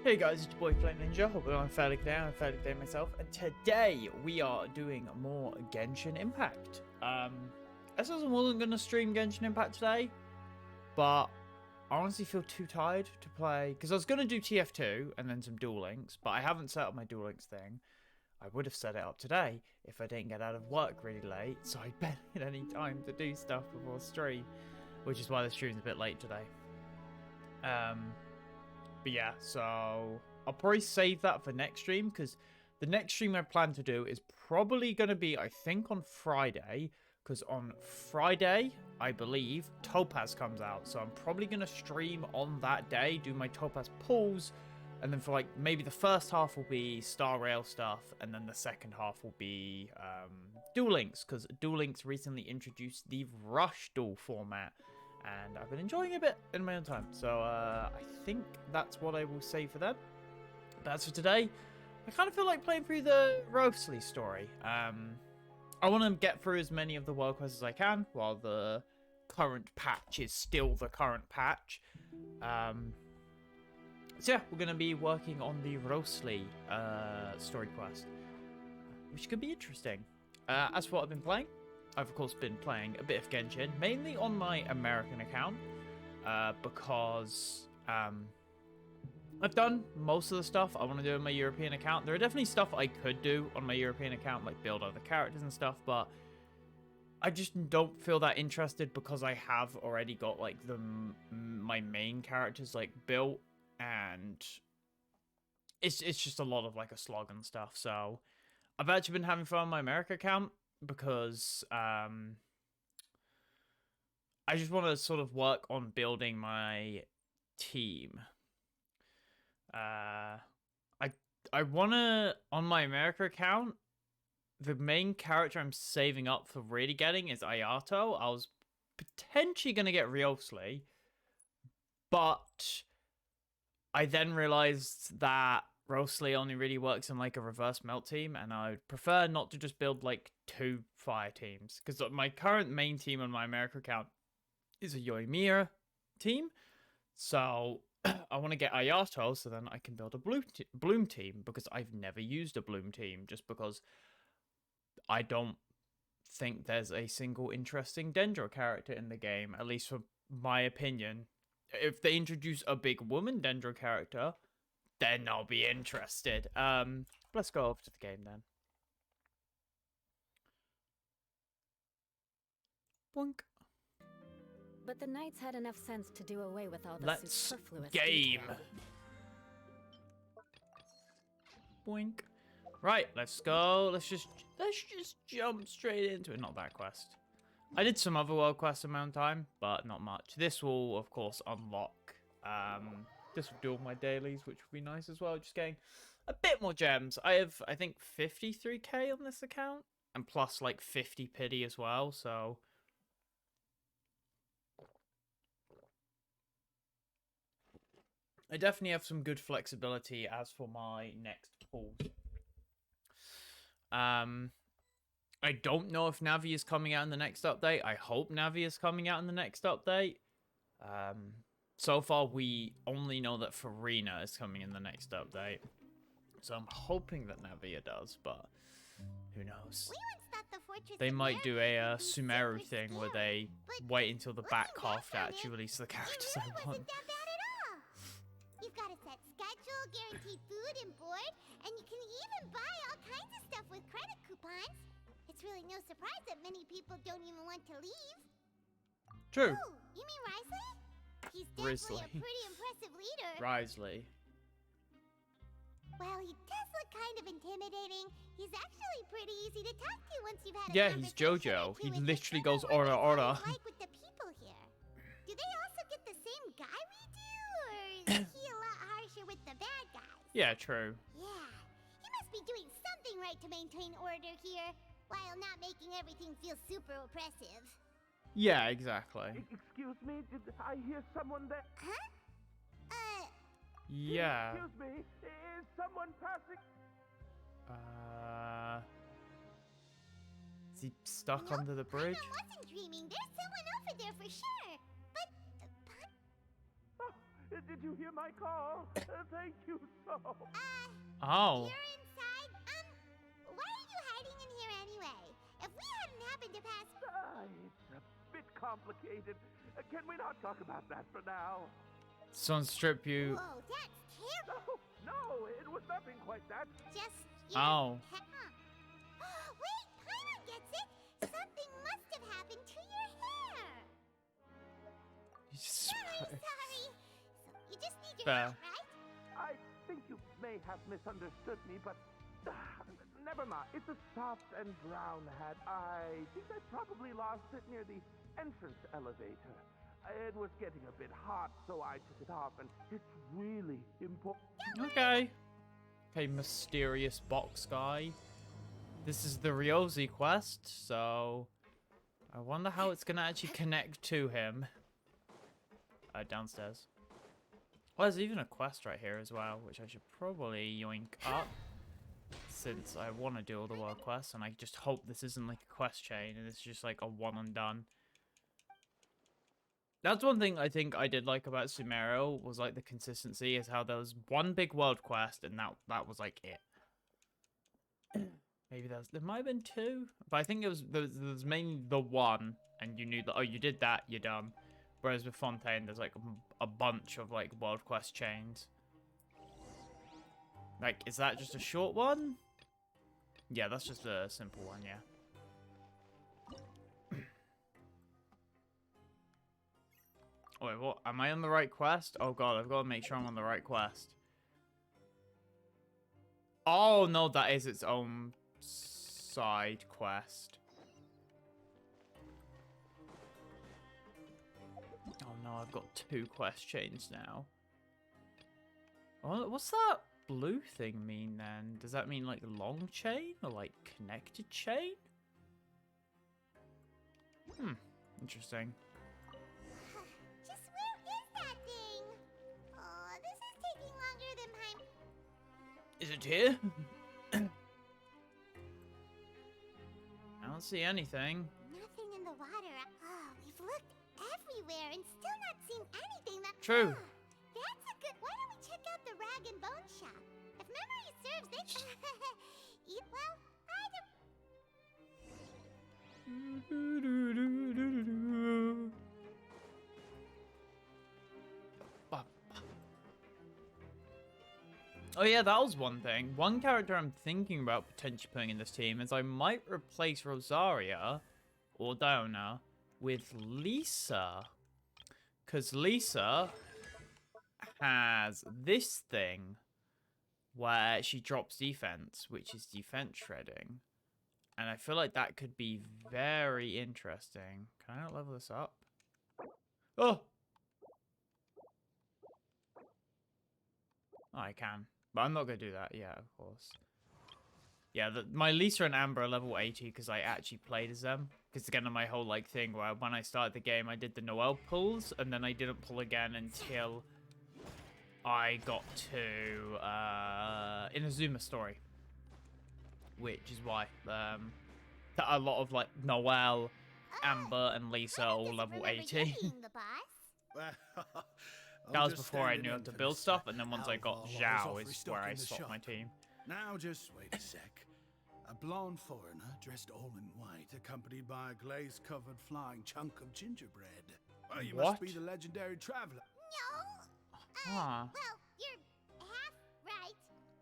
Hey guys, it's your boy Flame Ninja. Hope I'm fairly good. I'm fairly good myself, and today we are doing more Genshin Impact. I wasn't gonna stream Genshin Impact today, but I honestly feel too tired to play because I was gonna do TF2 and then some Duel Links, but I haven't set up my Duel Links thing. I would have set it up today if I didn't get out of work really late, so I barely had any time to do stuff before stream, which is why the stream's a bit late today. But yeah, so I'll probably save that for next stream, because the next stream I plan to do is probably going to be, I think, on Friday, because on Friday, I believe, Topaz comes out, so I'm probably going to stream on that day, do my Topaz pulls, and then for like, maybe the first half will be Star Rail stuff, and then the second half will be Duel Links, because Duel Links recently introduced the Rush Duel format, and I've been enjoying it a bit in my own time. So I think that's what I will say for that. But as for today, I kind of feel like playing through the Wriothesley story. I want to get through as many of the world quests as I can while the current patch is still the current patch. So yeah, we're going to be working on the Wriothesley story quest, which could be interesting. As for what I've been playing, I've of course been playing a bit of Genshin, mainly on my American account, because I've done most of the stuff I want to do on my European account. There are definitely stuff I could do on my European account, like build other characters and stuff, but I just don't feel that interested because I have already got like my main characters like built, and it's just a lot of like a slog and stuff. So I've actually been having fun on my America account, because I just want to sort of work on building my team. I want to, on my America account, the main character I'm saving up for really getting is Ayato. I was potentially going to get Wriothesley, but I then realized that Wriothesley only really works in like a reverse melt team, and I would prefer not to just build like 2 fire teams, because my current main team on my America account is a Yoimiya team, so I want to get Ayato so then I can build a Bloom team, because I've never used a Bloom team, just because I don't think there's a single interesting Dendro character in the game, at least for my opinion. If they introduce a big woman Dendro character, then I'll be interested. Let's go over to the game then. Boink. But the knights had enough sense to do away with all the Let's superfluous game. detail. Boink. Right, let's go. Let's just jump straight into it. Not that quest. I did some other world quests in my own time, but not much. This will, of course, unlock. This will do all my dailies, which would be nice as well. Just getting a bit more gems. I have, I think, 53k on this account, and plus like 50 pity as well. So I definitely have some good flexibility as for my next pulls. I don't know if Navi is coming out in the next update. I hope Navi is coming out in the next update. So far, we only know that Farina is coming in the next update. So I'm hoping that Navia does, but who knows? They might do a Sumeru thing where they wait until the back half to actually release the characters I want. You've got a set schedule, guaranteed food and board, and you can even buy all kinds of stuff with credit coupons. It's really no surprise that many people don't even want to leave. True. Oh, you mean Wriothesley? He's definitely a pretty impressive leader. Wriothesley. Well, he does look kind of intimidating. He's actually pretty easy to talk to once you've had a Yeah, he's JoJo. He literally goes ora ora. Like with the people here. Do they also get the same guy we do, or is he a lot harsher with the bad guys? Yeah, true. Yeah, he must be doing something right to maintain order here. while not making everything feel super oppressive. Yeah, exactly. Excuse me, did I hear someone there? Huh? Yeah. Excuse me, is someone passing? Is he stuck Nope, under the bridge? Paimon wasn't dreaming. There's someone over there for sure. But, Oh, did you hear my call? Thank you so. Oh. you're inside? Why are you hiding in here anyway? If we hadn't happened to pass... It's a bit complicated. Can we not talk about that for now? Someone strip you. Whoa, that's terrible. No, it was nothing quite that. Just your Oh. Wait, Paimon gets it. Something must have happened to your hair. You just- Sorry. So you just need your Fair. help, right? I think you may have misunderstood me, but never mind. It's a soft and brown hat. I think I probably lost it near the entrance elevator. It was getting a bit hot, so I took it off, and it's really important. Okay. Okay, mysterious box guy. This is the Ryozi quest, so I wonder how it's gonna actually connect to him. Downstairs. Well, there's even a quest right here as well, which I should probably yoink up, since I want to do all the world quests, and I just hope this isn't like a quest chain, and it's just like a one and done. That's one thing I think I did like about Sumeru, was like the consistency, is how there was one big world quest, and that was like it. Maybe there might have been two, but I think it was there was mainly the one, and you knew that, oh, you did that, you're done. Whereas with Fontaine, there's like a bunch of like world quest chains. Like, is that just a short one? Yeah, that's just a simple one, yeah. Wait, what? Am I on the right quest? Oh god, I've got to make sure I'm on the right quest. Oh no, that is its own side quest. Oh no, I've got two quest chains now. What's that blue thing mean then? Does that mean like long chain or like connected chain? Interesting. Just where is that thing? Oh, this is taking longer than Paimon. Is it here? I don't see anything. Nothing in the water. Oh, we've looked everywhere and still not seen anything that... True. Ah, that's a good... Why don't we check out the rag and bone shop? If memory serves, they... well, I don't... Oh yeah, that was one thing. One character I'm thinking about potentially putting in this team is I might replace Rosaria or Diona with Lisa. Because Lisa has this thing where she drops defense, which is defense shredding. And I feel like that could be very interesting. Can I not level this up? Oh! Oh, I can. But I'm not going to do that. Yeah, of course. Yeah, my Lisa and Amber are level 80 because I actually played as them. Because again, my whole like thing where when I started the game, I did the Noelle pulls. And then I didn't pull again until I got to Inazuma Story. Which is why a lot of like Noelle, Amber, and Lisa are all level 80. The boss. That was before I knew how to build stuff, and then once I got Zhao is where I swapped my team. Now just wait a sec. A blonde foreigner dressed all in white, accompanied by a glaze-covered flying chunk of gingerbread. Well, you must be the legendary traveler. No. Huh. Well, you're half right.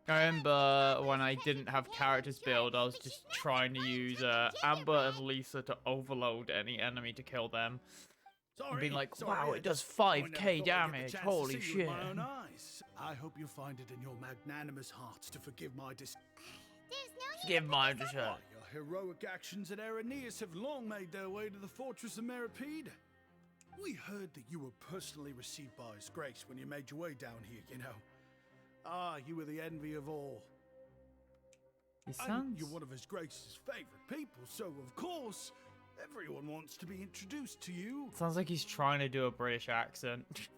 I remember when I didn't have characters build, I was just trying to use Amber and Lisa to overload any enemy to kill them. And being like, wow, it does 5k damage, holy shit. My own eyes. I hope you find it in your magnanimous hearts to forgive my There's no Forgive my desert. Your heroic actions at Aeneas have long made their way to the fortress of Meripede. We heard that you were personally received by His Grace when you made your way down here, you know. Ah, you were the envy of all. He And sounds... you're one of His Grace's favorite people, so of course, everyone wants to be introduced to you. Sounds like he's trying to do a British accent.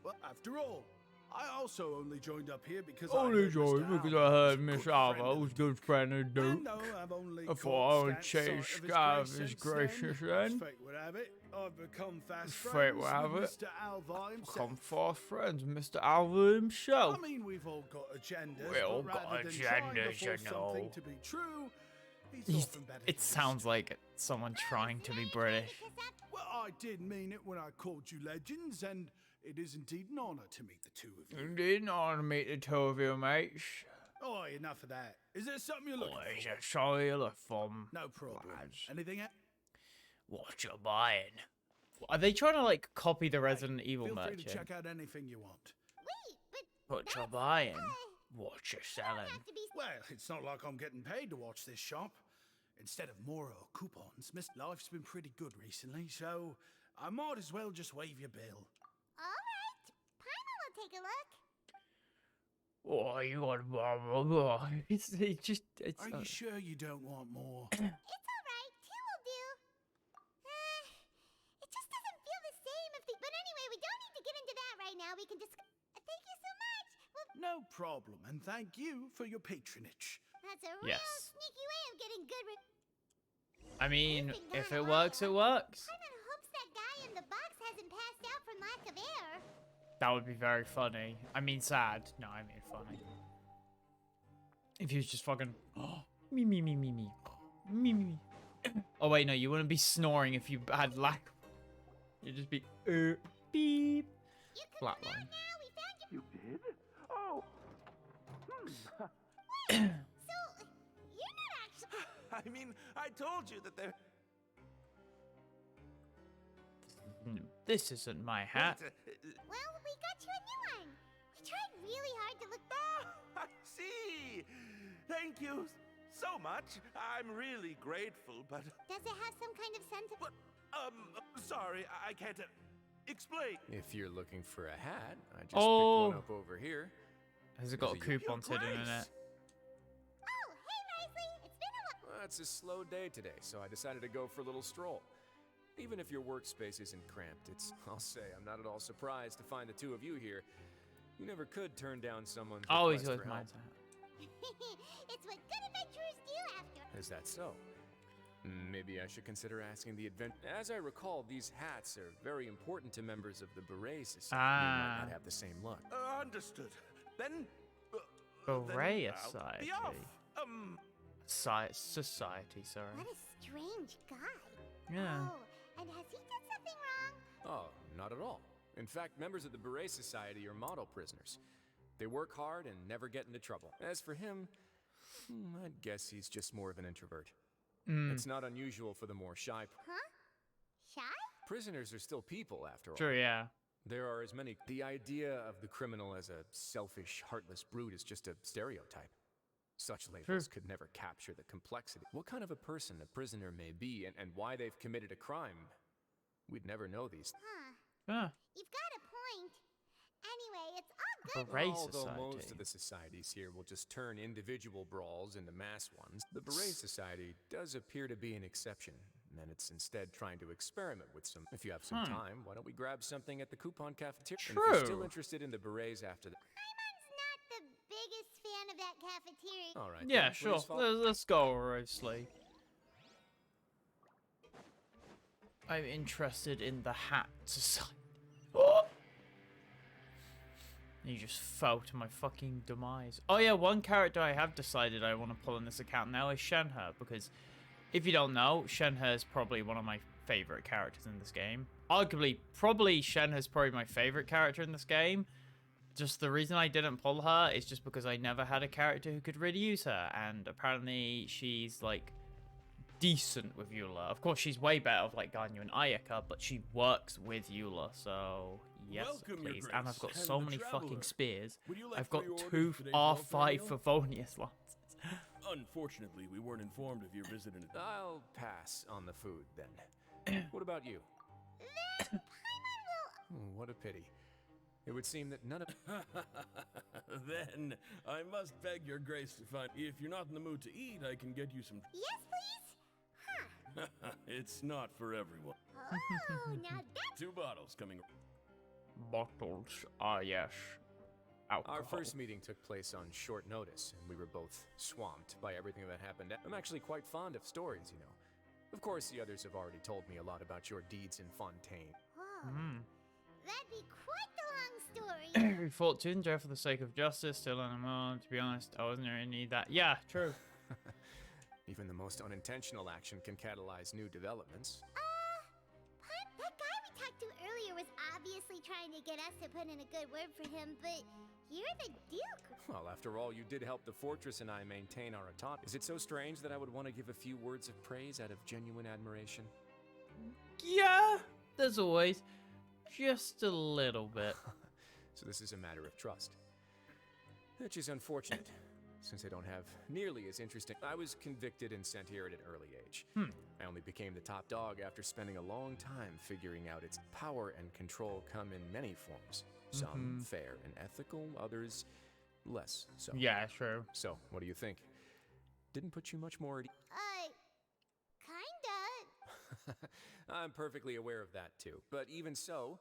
Well, after all, I also only joined up here because Only I joined because I heard Miss Alva was a good friend of Duke. And though I've only I thought I would caught change sight Sky of of His since gracious then, then. as fate would have it, I've become fast As fate friends would have with it. Mr. Alva himself. Come fast friends, Mr. Alva himself. I mean, we've all got agendas. We all but got rather than trying to agendas, you force something know. to be true, it's often better It to sounds just- like someone trying to be British. Well, I did mean it when I called you legends, and it is indeed an honor to meet the two of you. Indeed, not to meet the two of you, mates. Oh, enough of that. Is there something you're looking What is for? it sorry you look from? No problem. lads? Anything else? What you buying? Are they trying to like copy the Resident Evil Feel free to merchant? check out anything you want. Wait, but What you buying? uh, What you you selling? have to be. Well, it's not like I'm getting paid to watch this shop. Instead of more coupons, Miss Life's been pretty good recently, so I might as well just waive your bill. All right, Paimon will take a look. Oh, you got blah blah blah. It's just it's. Are you sure you don't want more? It's all right. Two will do. It just doesn't feel the same if the. But anyway, we don't need to get into that right now. We can just. Thank you so much. Well, No problem, and thank you for your patronage. that's a real Yes. sneaky way of getting good. I mean, if it works, it works. Paimon hopes that guy in the box hasn't passed out from lack of air. That would be very funny. I mean, sad. No, I mean funny. If he was just fucking me me me me me me me. me. Oh wait, no, you wouldn't be snoring if you had lack. You'd just be beep. You can come out Flatline. now. We found you. You did? Oh. So you're not actually. I mean, I told you that there. This isn't my hat. Well, we got you a new one. We tried really hard to look. I see. Thank you so much. I'm really grateful, but Does it have some kind of sentiment? sorry, I can't explain. If you're looking for a hat, I just Oh. picked one up over here. Has it got Is it your coupons hidden in it? Oh, hey, Wriothesley. It's been a while. Well, it's a slow day today, so I decided to go for a little stroll. Even if your workspace isn't cramped, I'll say, I'm not at all surprised to find the two of you here. You never could turn down someone's Oh, he's request got for my help. It's what good adventurers do after. Is that so? Maybe I should consider asking the advent. As I recall, these hats are very important to members of the Beret Society. We might Ah. not have the same luck. Understood. Then. Beret I'll Society. be off. Society, sorry. What a strange guy. Yeah. Oh, and has he done something wrong? Oh, not at all. In fact, members of the Beret Society are model prisoners. They work hard and never get into trouble. As for him, I'd guess he's just more of an introvert. It's not unusual for the more shy. Huh? Shy? Prisoners are still people, after all. True, yeah. There are as many. The idea of the criminal as a selfish, heartless brute is just a stereotype. Such labels could never capture the complexity. What kind of a person a prisoner may be and why they've committed a crime, we'd never know these. Huh. Yeah. You've got a point. Anyway, it's all good. Beret Although Society. most of the societies here will just turn individual brawls into mass ones, the Beret Society does appear to be an exception, and it's instead trying to experiment with some. If you have some time, why don't we grab something at the coupon cafeteria? And if you're still True. interested in the Berets after that. Paimon's not the biggest fan of that cafeteria. All right. Yeah, then, sure. please follow- Let's go, Wriothesley. I'm interested in the hat society. Oh! You just fell to my fucking demise. Oh yeah, one character I have decided I want to pull in this account now is Shenhe, because if you don't know, Shenhe is probably one of my favorite characters in this game. Arguably, probably Shenhe is probably my favorite character in this game. Just the reason I didn't pull her is just because I never had a character who could really use her, and apparently she's like decent with Eula. Of course, she's way better with like Ganyu and Ayaka, but she works with Eula, so yes, Welcome, Your please. And I've got Grace, so and the many fucking Traveler. spears. Would you like I've got pre-orders two for today's welfare R5 meal? Favonius lances. Unfortunately, we weren't informed of your visit in I'll pass on the food then. What about you? Then Paimon will. What a pity. It would seem that none of... Then I must beg your grace to find. If you're not in the mood to eat, I can get you some. Yes, please? Huh. It's not for everyone. Oh, now that's 2 bottles coming. Bottles. Ah, yes. Alcohol. Our first meeting took place on short notice, and we were both swamped by everything that happened. I'm actually quite fond of stories, you know. Of course, the others have already told me a lot about your deeds in Fontaine. Whoa. Hmm. That'd be quite the long story. We fought to injure for the sake of justice, still on a moment. To be honest, I wasn't really need that. Yeah, true. Even the most unintentional action can catalyze new developments. That guy we talked to earlier was obviously trying to get us to put in a good word for him, but you're the Duke. Well, after all, you did help the fortress and I maintain our autonomy. Is it so strange that I would want to give a few words of praise out of genuine admiration? Yeah, there's always just a little bit. So this is a matter of trust. Which is unfortunate, since I don't have nearly as interesting... I was convicted and sent here at an early age. I only became the top dog after spending a long time figuring out its power and control come in many forms. Some fair and ethical, others less so. Yeah, true. So, what do you think? Didn't put you much more at... Kinda. I'm perfectly aware of that too. But even so,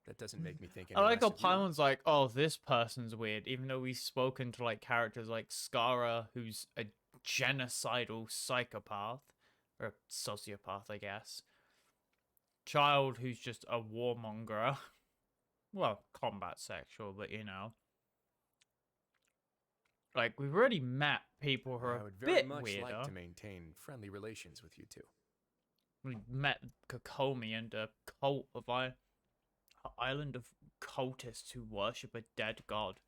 that doesn't make me think I any like how less of you. Paimon's like, oh, this person's weird, even though we've spoken to like characters like Skara, who's a genocidal psychopath, or a sociopath, I guess. Child, who's just a warmonger. Well, combat sexual, but you know. Like, we've already met people who are I would a very bit much weirder. like to maintain friendly relations with you two. We met Kokomi and a cult of an island of cultists who worship a dead god.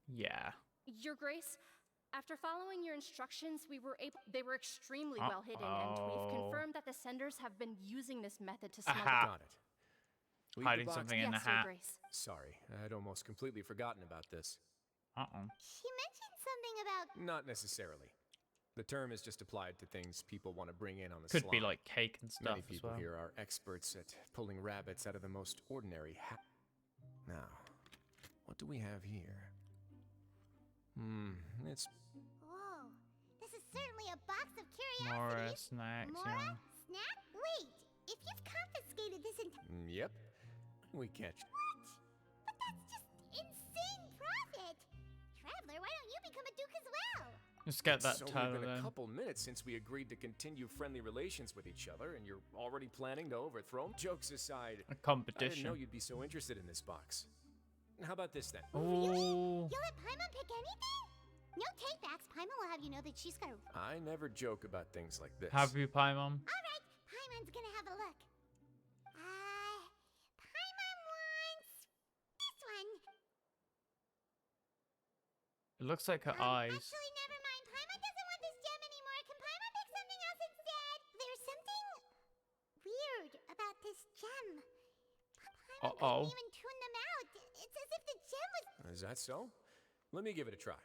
Yeah. Your Grace, after following your instructions, they were extremely well hidden, and we've confirmed that the senders have been using this method to smuggle... Aha. Got it. Leave the Hiding box- something in Yes, the Your hat. Grace. Sorry, I'd almost completely forgotten about this. Uh-oh. She mentioned something about... Not necessarily. The term is just applied to things people want to bring in on the Could slime. be like cake and stuff Many as people well. here are experts at pulling rabbits out of the most ordinary Now, what do we have here? It's... Whoa. This is certainly a box of More curiosities. snacks, Mora? yeah. Snack? Wait. If you've confiscated this entire... Yep. We catch... What? But that's just insane profit. Traveler, why don't you become a Duke as well? Just get that It's only title been a then. couple minutes since we agreed to continue friendly relations with each other, and you're already planning to overthrow me? Jokes aside, A I didn't competition. know you'd be so interested in this box. How about this then? Ooh. You'll let Paimon pick anything? No takebacks. Paimon will have you know that she's got a... I never joke about things like this. Have you, Paimon? Alright, Paimon's gonna have a look. Paimon wants... this one. It looks like her eyes. Actually, never mind. Paimon doesn't want this gem anymore. Can Paimon pick something else instead? There's something weird about this gem. Paimon Uh-oh. couldn't even tune them out. It's as if the gem was... Is that so? Let me give it a try.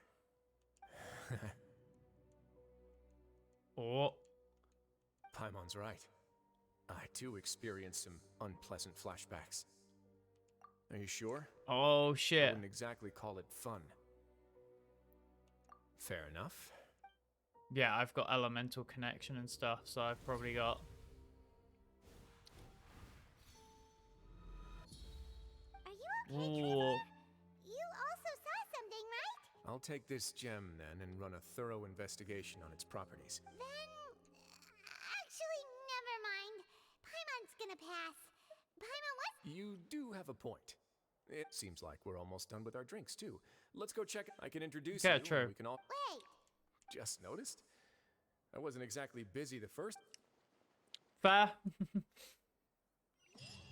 Oh. Paimon's right. I too experienced some unpleasant flashbacks. Are you sure? Oh, I shit. wouldn't exactly call it fun. Fair enough. Yeah, I've got elemental connection and stuff, so I've probably got... Are you okay, Ooh. Trevor? You also saw something, right? I'll take this gem then and run a thorough investigation on its properties. Then... actually, never mind. Paimon's gonna pass. Paimon, what? You do have a point. It seems like we're almost done with our drinks too. Let's go check. I can introduce Yeah, you. true. And we can all... Wait. Just noticed? I wasn't exactly busy the first... Fair.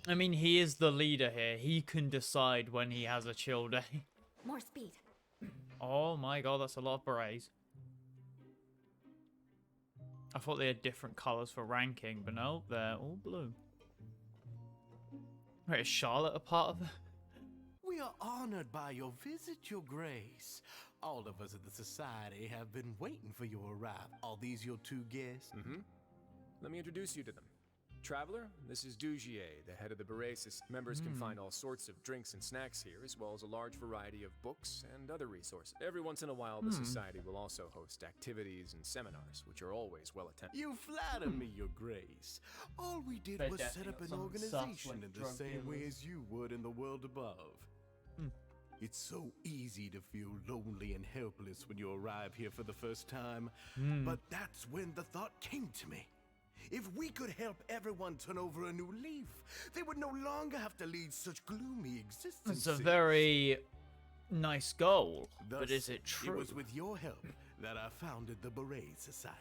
I mean, he is the leader here. He can decide when he has a chill day. More speed. Oh my god, that's a lot of berets. I thought they had different colors for ranking, but no, they're all blue. Wait, is Charlotte a part of it? We We are honored by your visit, Your Grace. All of us at the Society have been waiting for your arrival. Are these your two guests? Mm-hmm. Let me introduce you to them. Traveler, this is Dugier, the head of the Wriothesley. Members can find all sorts of drinks and snacks here, as well as a large variety of books and other resources. Every once in a while, the Society will also host activities and seminars, which are always well attended. You flatter me, Your Grace. All we did was set up an organization in the same way as you would in the world above. It's so easy to feel lonely and helpless when you arrive here for the first time, but that's when the thought came to me. If we could help everyone turn over a new leaf, they would no longer have to lead such gloomy existences. It's a very nice goal, but is it true? It was with your help that I founded the Beret Society.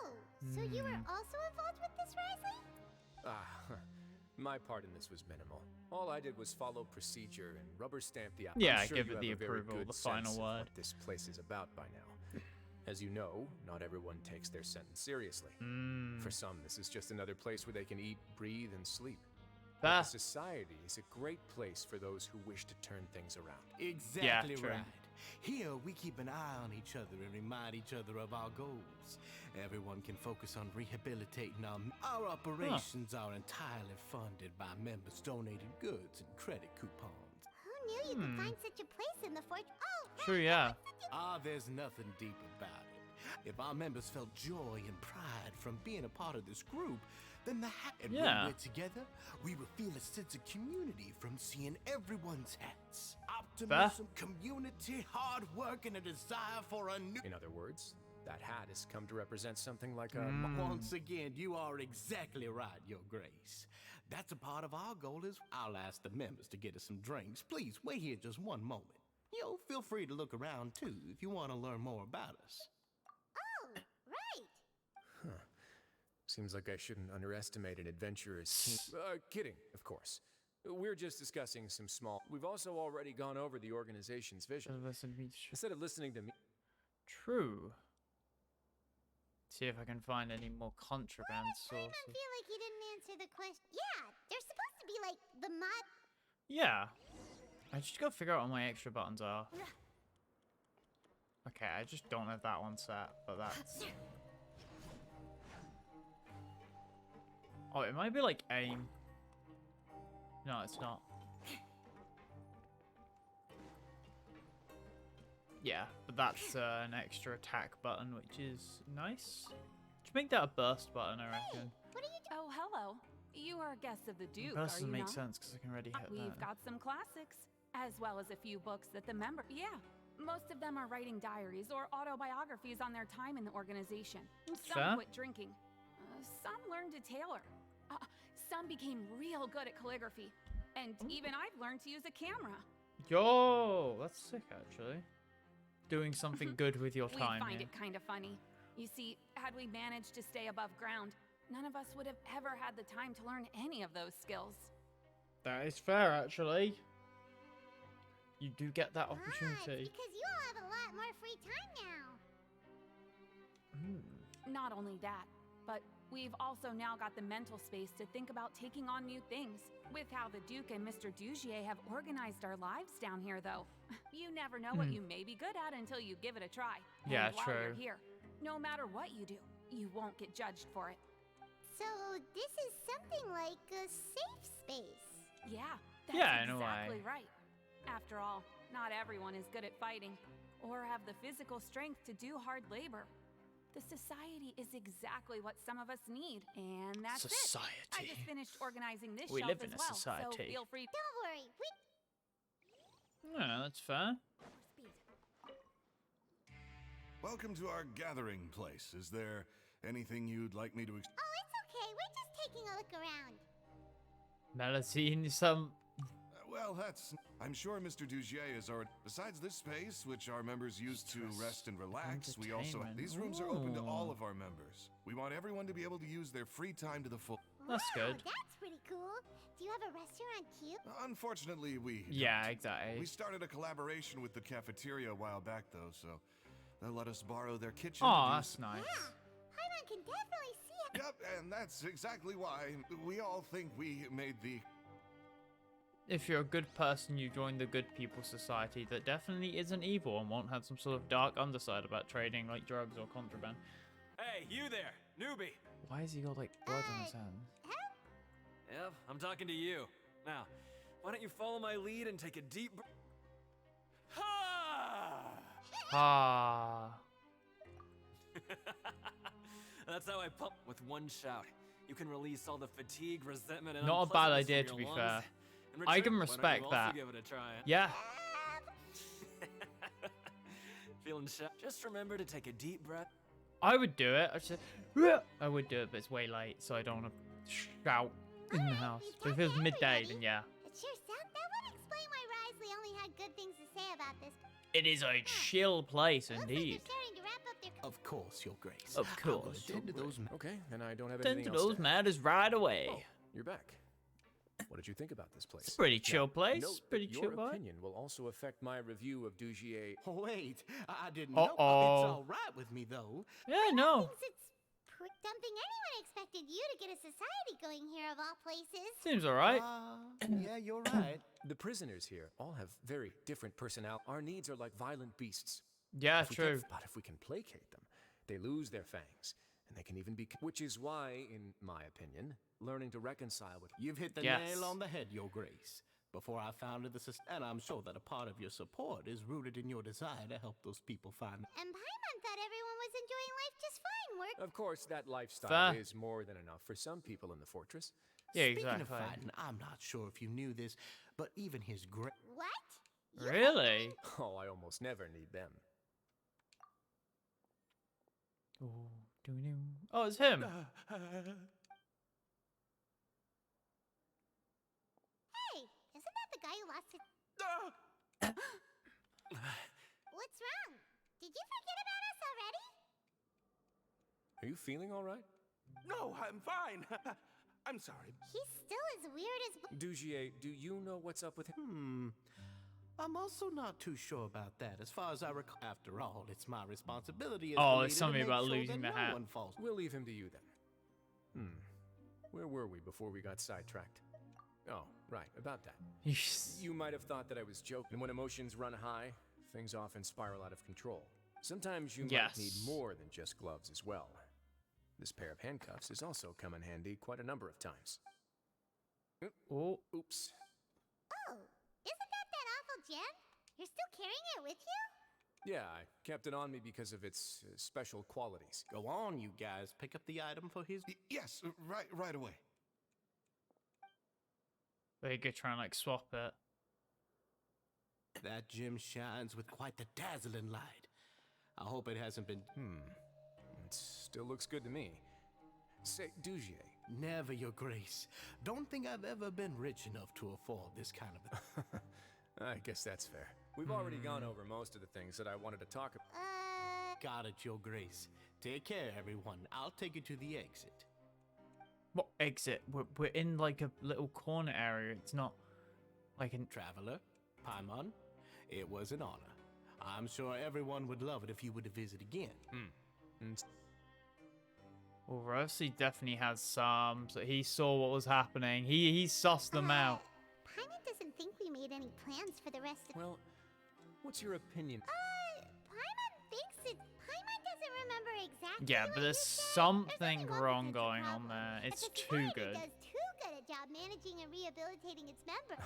Oh, so you were also involved with this, Wriothesley? My part in this was minimal. All I did was follow procedure and rubber stamp the Yeah, I'm sure give you it have the a very approval, good the final sense of word. what this place is about by now. As you know, not everyone takes their sentence seriously. For some, this is just another place where they can eat, breathe, and sleep. But the Society is a great place for those who wish to turn things around. Exactly right. Here, we keep an eye on each other and remind each other of our goals. Everyone can focus on rehabilitating our operations are entirely funded by members donating goods and credit coupons. Who knew you could find such a place in the fort? Oh, True, yeah. There's nothing deep about it. If our members felt joy and pride from being a part of this group, then when we're together, we will feel a sense of community from seeing everyone's hats. Optimism, community, hard work, and a desire for a new... In other words, that hat has come to represent something like a... Once again, you are exactly right, Your Grace. That's a part of our goal is I'll ask the members to get us some drinks. Please, wait here just one moment. Feel free to look around, too, if you want to learn more about us. Oh, right. Seems like I shouldn't underestimate an adventurous team. Kidding, of course. We're just discussing some small... We've also already gone over the organization's vision. Instead of listening to me... True. See if I can find any more contraband sources. I feel like you didn't answer the question. Yeah, they're supposed to be like the mud. Yeah. I just gotta figure out what my extra buttons are. Okay, I just don't have that one set, but that's... Oh, it might be like aim. No, it's not. Yeah, but that's an extra attack button, which is nice. Should make that a burst button, I reckon. What are you doing? Oh, hello. You are guests of the Duke, Burst doesn't are you make not? sense because I can already hit We've that. got some classics, as well as a few books that the member... Yeah, most of them are writing diaries or autobiographies on their time in the organization. Some quit drinking. Some learned to tailor. Some became real good at calligraphy. And even I've learned to use a camera. Yo, that's sick, actually. Doing something good with your time. We find it kind of funny. You see, had we managed to stay above ground, none of us would have ever had the time to learn any of those skills. That is fair, actually. You do get that opportunity. Because you all have a lot more free time now. Not only that, but we've also now got the mental space to think about taking on new things. With how the Duke and Mr. Dugier have organized our lives down here, though. You never know what you may be good at until you give it a try. Yeah, and while true. you're here, no matter what you do, you won't get judged for it. So this is something like a safe space. Yeah, that's Yeah, in a exactly way. right. After all, not everyone is good at fighting, or have the physical strength to do hard labor. The Society is exactly what some of us need, and that's it. I just finished organizing this We shelf live in as a well, society. so feel free. Don't worry, Yeah, that's fair. Welcome to our gathering place. Is there anything you'd like me to Oh, it's okay. We're just taking a look around. Melazine, some... Well, I'm sure Mr. Dugier is already... Besides this space, which our members use to rest and relax, we also... These rooms are open to all of our members. We want everyone to be able to use their free time to the full... That's good. That's pretty cool. Do you have a restaurant too? Unfortunately, we Yeah, don't. exactly. We started a collaboration with the cafeteria a while back, though, so they'll let us borrow their kitchen. Oh, that's nice. Yeah, Hyman can definitely see it. Yep, and that's exactly why we all think we made the... if you're a good person, you join the good people society that definitely isn't evil and won't have some sort of dark underside about trading like drugs or contraband. Hey, you there, newbie. Why has he got like blood on his hands? Yep, I'm talking to you. Now, why don't you follow my lead and take a deep Ah. That's how I pump with one shout. You can release all the fatigue, resentment, and Not a bad unpleasantness idea, from to your be fair. lungs. In I can return, why don't respect you also that. give it a try? Yeah. Feeling shy? Just remember to take a deep breath. I would do it. I would do it, but it's way late, so I don't want to shout in the house. But if it was midday, then yeah. It sure sounds. That would explain why Wriothesley only had good things to say about this. It is a chill place indeed. Starting to wrap up their. Of course, Your Grace. Of I will course. attend to those. Okay, then I don't have Tend anything to else those to add. matters right away. Oh, you're back. What did you think about this place? It's a pretty chill place. Note Pretty that chill your vibe. opinion will also affect my review of Dugier. Wait, I didn't know. It's all right with me, though. Yeah, no. It's something anyone expected you to get a society going here of all places. Seems alright. Yeah, you're right. The prisoners here all have very different personalities. Our needs are like violent beasts. Yeah, true. But if we can placate them, they lose their fangs, and they can even be. Which is why, in my opinion, learning to reconcile with. You've hit the nail on the head, Your Grace. Before I founded the system, and I'm sure that a part of your support is rooted in your desire to help those people find. And Paimon thought everyone was enjoying life just fine. Work. Of course, that lifestyle is more than enough for some people in the fortress. Yeah, Speaking exactly. of fighting, I'm not sure if you knew this, but even his great. What? Really? Oh, I almost never need them. Oh, it's him. Hey, isn't that the guy who lost his? What's wrong? Did you forget about us already? Are you feeling all right? No, I'm fine. I'm sorry. He's still as weird as. Dugier, do you know what's up with him? I'm also not too sure about that. As far as I recall, after all, it's my responsibility. Oh, it's something about losing the hat. We'll leave him to you then. Where were we before we got sidetracked? Oh, right, about that. You might have thought that I was joking. When emotions run high, things often spiral out of control. Sometimes you might need more than just gloves as well. This pair of handcuffs has also come in handy quite a number of times. Oh, oops. Oh, isn't that awful gem? You're still carrying it with you? Yeah, I kept it on me because of its special qualities. Go on, you guys. Pick up the item for his. Yes, right away. They could try and like swap it. That gem shines with quite the dazzling light. I hope it hasn't been. It still looks good to me. Say, Dugier. Never, Your Grace. Don't think I've ever been rich enough to afford this kind of. I guess that's fair. We've already gone over most of the things that I wanted to talk about. Got it, Your Grace. Take care, everyone. I'll take you to the exit. What exit? We're in like a little corner area. It's not like an Traveler, Paimon, it was an honor. I'm sure everyone would love it if you were to visit again. Well, Wriothesley definitely has some. So he saw what was happening. He sussed them out. Paimon doesn't think we made any plans for the rest of. Well, what's your opinion? Paimon thinks it. Paimon doesn't remember exactly. Yeah, what but there's you said. something There's wrong nothing going wrong on with there. it. It's But the too society good. does too good a job managing and rehabilitating its members.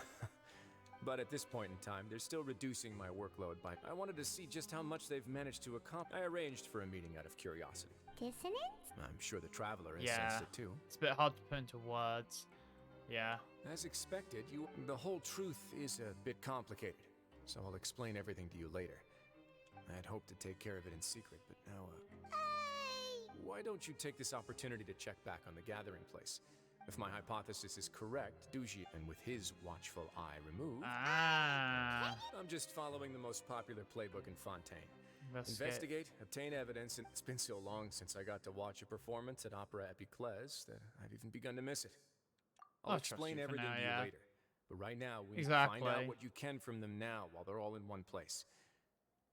But at this point in time, they're still reducing my workload by. I wanted to see just how much they've managed to accomplish. I arranged for a meeting out of curiosity. Dissonance? I'm sure the Traveler has Yeah, sensed it too. it's a bit hard to put into words. Yeah. As expected, the whole truth is a bit complicated, so I'll explain everything to you later. I had hoped to take care of it in secret, but now, why don't you take this opportunity to check back on the gathering place? If my hypothesis is correct, Dugier, and with his watchful eye removed, I'm just following the most popular playbook in Fontaine. Investigate, obtain evidence, and it's been so long since I got to watch a performance at Opera Epiclese that I've even begun to miss it. I'll explain everything to you later, but right now we need to find out what you can from them now while they're all in one place.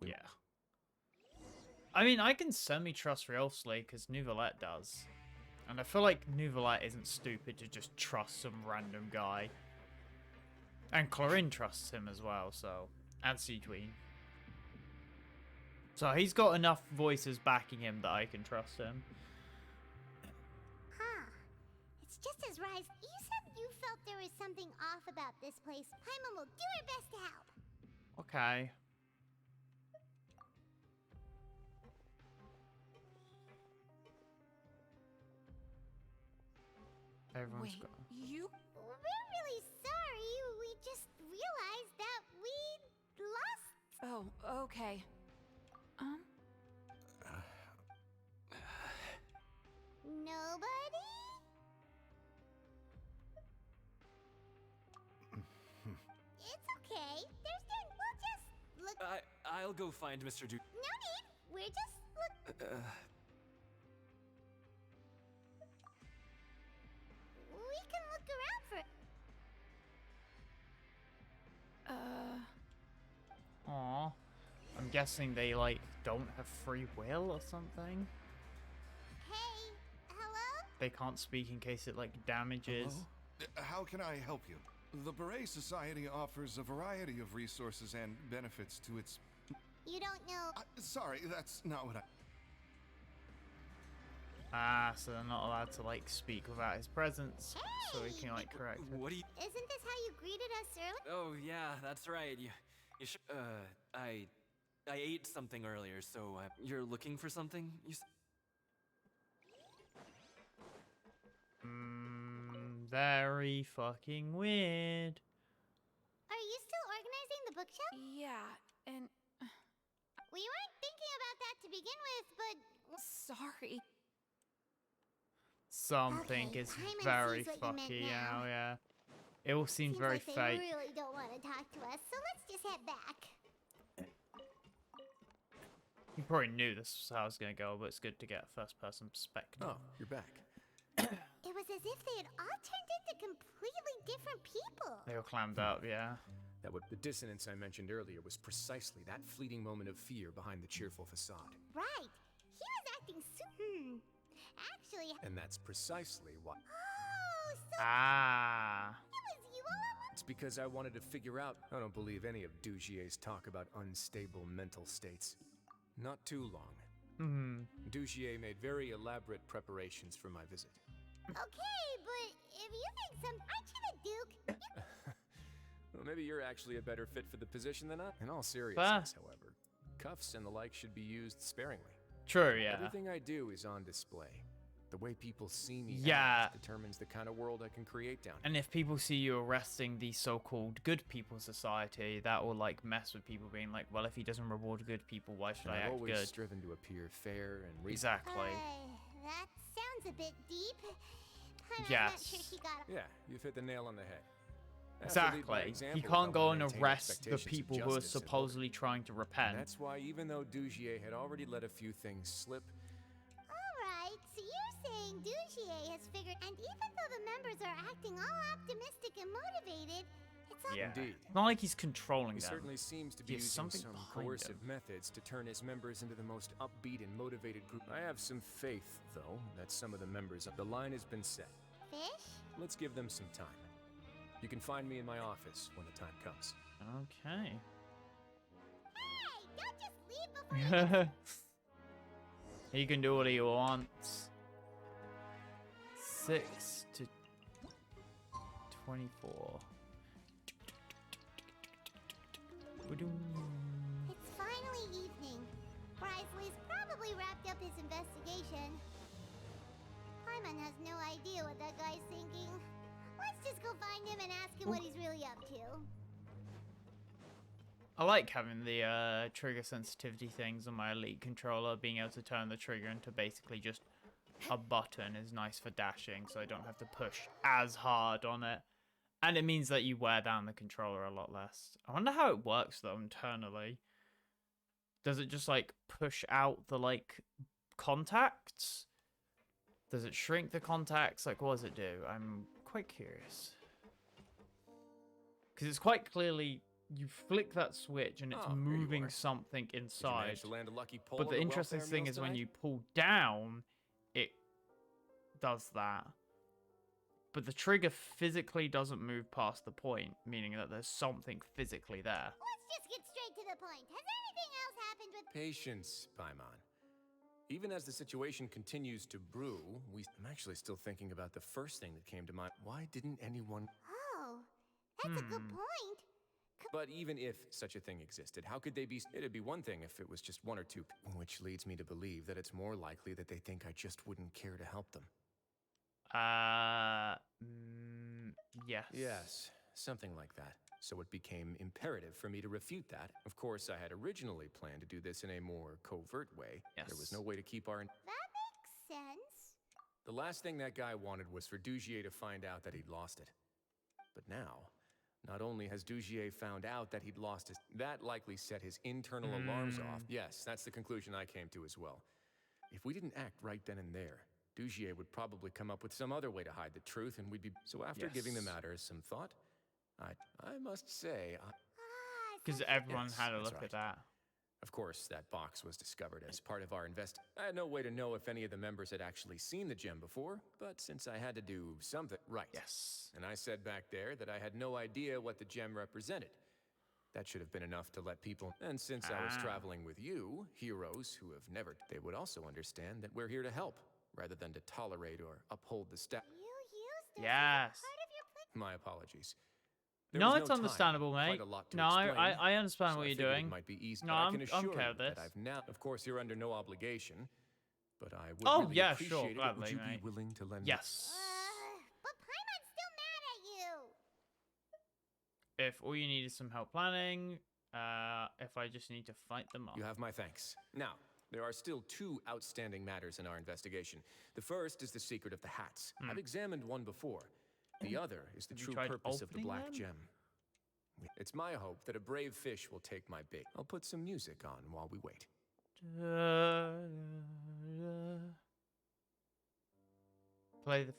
Yeah. I mean, I can semi-trust Wriothesley because Nouvellette does. And I feel like Nouvellette isn't stupid to just trust some random guy. And Chlorine trusts him as well, so... And Seedween. So he's got enough voices backing him that I can trust him. Huh. It's just as Rise. You said you felt there was something off about this place. Paimon will do her best to help. Okay. Everyone's got... you? We're really sorry. We just realized that we lost. Oh, okay. Nobody? It's okay. We'll just look. I'll go find Mr. Duke. No need. We're just look. We can look around for. Aw. I'm guessing they, like, don't have free will or something? Hey, hello? They can't speak in case it, like, damages. Hello? How can I help you? The Beret Society offers a variety of resources and benefits to its... You don't know... sorry, that's not what I... Ah, so they're not allowed to, like, speak without his presence. Hey! So he can, like, correct it. What do you... Isn't this how you greeted us earlier? Oh, yeah, that's right. You should... I ate something earlier, so, you're looking for something? Very fucking weird. Are you still organizing the bookshelf? Yeah, and... We weren't thinking about that to begin with, but... Sorry. Something Okay, is Paimon very sees what you meant fucky now. now, yeah. It all seems very like fake. They really don't want to talk to us, so let's just head back. You probably knew this was how it was going to go, but it's good to get a first-person perspective. Oh, you're back. It was as if they had all turned into completely different people. They all clammed up, yeah. The dissonance I mentioned earlier was precisely that fleeting moment of fear behind the cheerful facade. Right. He was acting Actually... And that's precisely why... Oh, so... Ah. It was you all along? It's because I wanted to figure out... I don't believe any of Dugier's talk about unstable mental states. Not too long. Dugier made very elaborate preparations for my visit. Okay, but if you think aren't you the Duke? Well, maybe you're actually a better fit for the position than I. In all seriousness, however, cuffs and the like should be used sparingly. True, yeah. Everything I do is on display. The way people see me determines the kind of world I can create down here. And if people see you arresting the so-called good people society, that will, like, mess with people being like, well, if he doesn't reward good people, why should I act I've always good? striven to appear fair and reasonable. Exactly. That sounds a bit deep. I'm Yes. not sure he got Yeah, you've hit the nail on the head. Exactly. He can't go and arrest the people who are supposedly trying to repent. And that's why even though Dugier had already let a few things slip... Alright, so you're saying Dugier has figured, and even though the members are acting all optimistic and motivated, it's all... Indeed. It's not like he's controlling He them. certainly seems to be using some coercive methods to turn his members into the most upbeat and motivated group. I have some faith, though, that some of the members... The line has been set. Fish? Let's give them some time. You can find me in my office when the time comes. Okay. Hey, don't just leave before you... He can do what he wants. 6 to 24. It's finally evening. Wriothesley's probably wrapped up his investigation. Paimon has no idea what that guy's thinking. Let's just go find him and ask him what he's really up to. I like having the trigger sensitivity things on my Elite controller. Being able to turn the trigger into basically just a button is nice for dashing, so I don't have to push as hard on it. And it means that you wear down the controller a lot less. I wonder how it works, though, internally. Does it just, like, push out the, like, contacts? Does it shrink the contacts? Like, what does it do? I'm quite curious. Because it's quite clearly... You flick that switch and it's moving something inside. But the interesting thing is when you pull down, it does that. but the trigger physically doesn't move past the point, meaning that there's something physically there. Let's just get straight to the point. Has anything else happened with... Patience, Paimon. Even as the situation continues to brew, I'm actually still thinking about the first thing that came to mind. Why didn't anyone... Oh, that's a good point. But even if such a thing existed, how could they be... It'd be one thing if it was just one or two... Which leads me to believe that it's more likely that they think I just wouldn't care to help them. Yes. Yes, something like that. So it became imperative for me to refute that. Of course, I had originally planned to do this in a more covert way. Yes. There was no way to keep our... That makes sense. The last thing that guy wanted was for Dugier to find out that he'd lost it. But now, not only has Dugier found out that he'd lost his... That likely set his internal alarms off. Yes, that's the conclusion I came to as well. If we didn't act right then and there, Dugier would probably come up with some other way to hide the truth, and we'd be... So after giving the matter some thought, I must say... Because everyone had a look at that. Of course, that box was discovered as part of our I had no way to know if any of the members had actually seen the gem before, but since I had to do something right. Yes. And I said back there that I had no idea what the gem represented. That should have been enough to let people... And since I was traveling with you, heroes who have never... They would also understand that we're here to help, rather than to tolerate or uphold the staff. You used it Yes. as part of your plan. My apologies. No, it's understandable, mate. No, I understand what you're doing. It might be easy, No, but I can assure I'm okay you with this. that I've now... Of course, you're under no obligation, but I would Oh, really yeah, appreciate sure, it. gladly, Would you mate. be willing to lend Yes. But Paimon's still mad at you. If all you need is some help planning, if I just need to fight them off. You have my thanks. Now, there are still two outstanding matters in our investigation. The first is the secret of the hats. I've examined one before. The other is the Have you true tried purpose of the opening black them? gem. It's my hope that a brave fish will take my bait. I'll put some music on while we wait. Play the...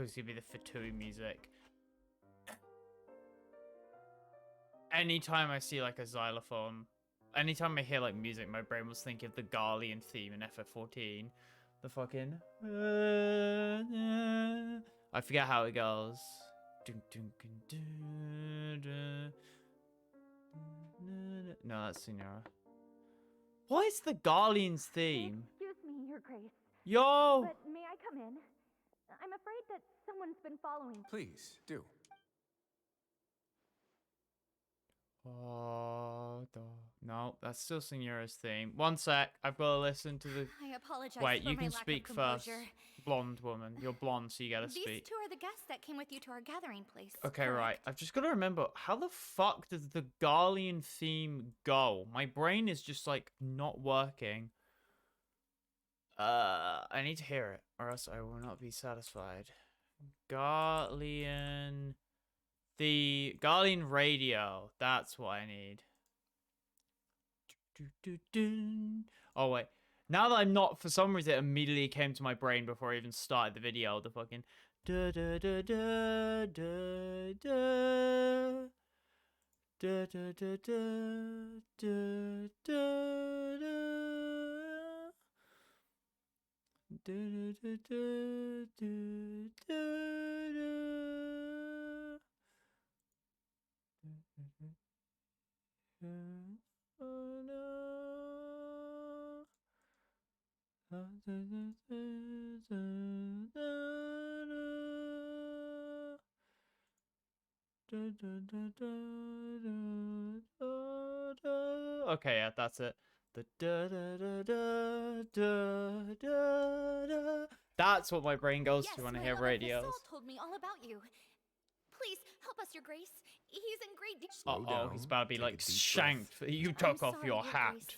It's gonna be the Fatui music. Anytime I see like a xylophone, anytime I hear like music, my brain was thinking of the Garlean theme in FF14. The fucking... I forget how it goes. No, that's Signora. What is the Garlean's theme? Excuse me, Your Grace. Yo! But may I come in? I'm afraid that someone's been following. Please, do. No, that's still Signora's theme. One sec, I've got to listen to the... I apologize Wait, for you my can lack speak of first. composure. Blonde woman. You're blonde, so you gotta These speak. two are the guests that came with you to our gathering place. Okay, correct? right. I've just got to remember, how the fuck does the Garlean theme go? My brain is just, like, not working. I need to hear it, or else I will not be satisfied. Garlean... The Garlean radio. That's what I need. Oh, wait. Now that I'm not, for some reason, it immediately came to my brain before I even started the video. The fucking... Da da da da da da da da da da da Okay, yeah, that's it. The da da da da da da da. That's what my brain goes to when I hear radios. Saul told me all about you. Please help us, Your Grace. He's in great danger. Slow down. He's about to be Take a like deep shanked. You took off sorry, your Your hat. Grace.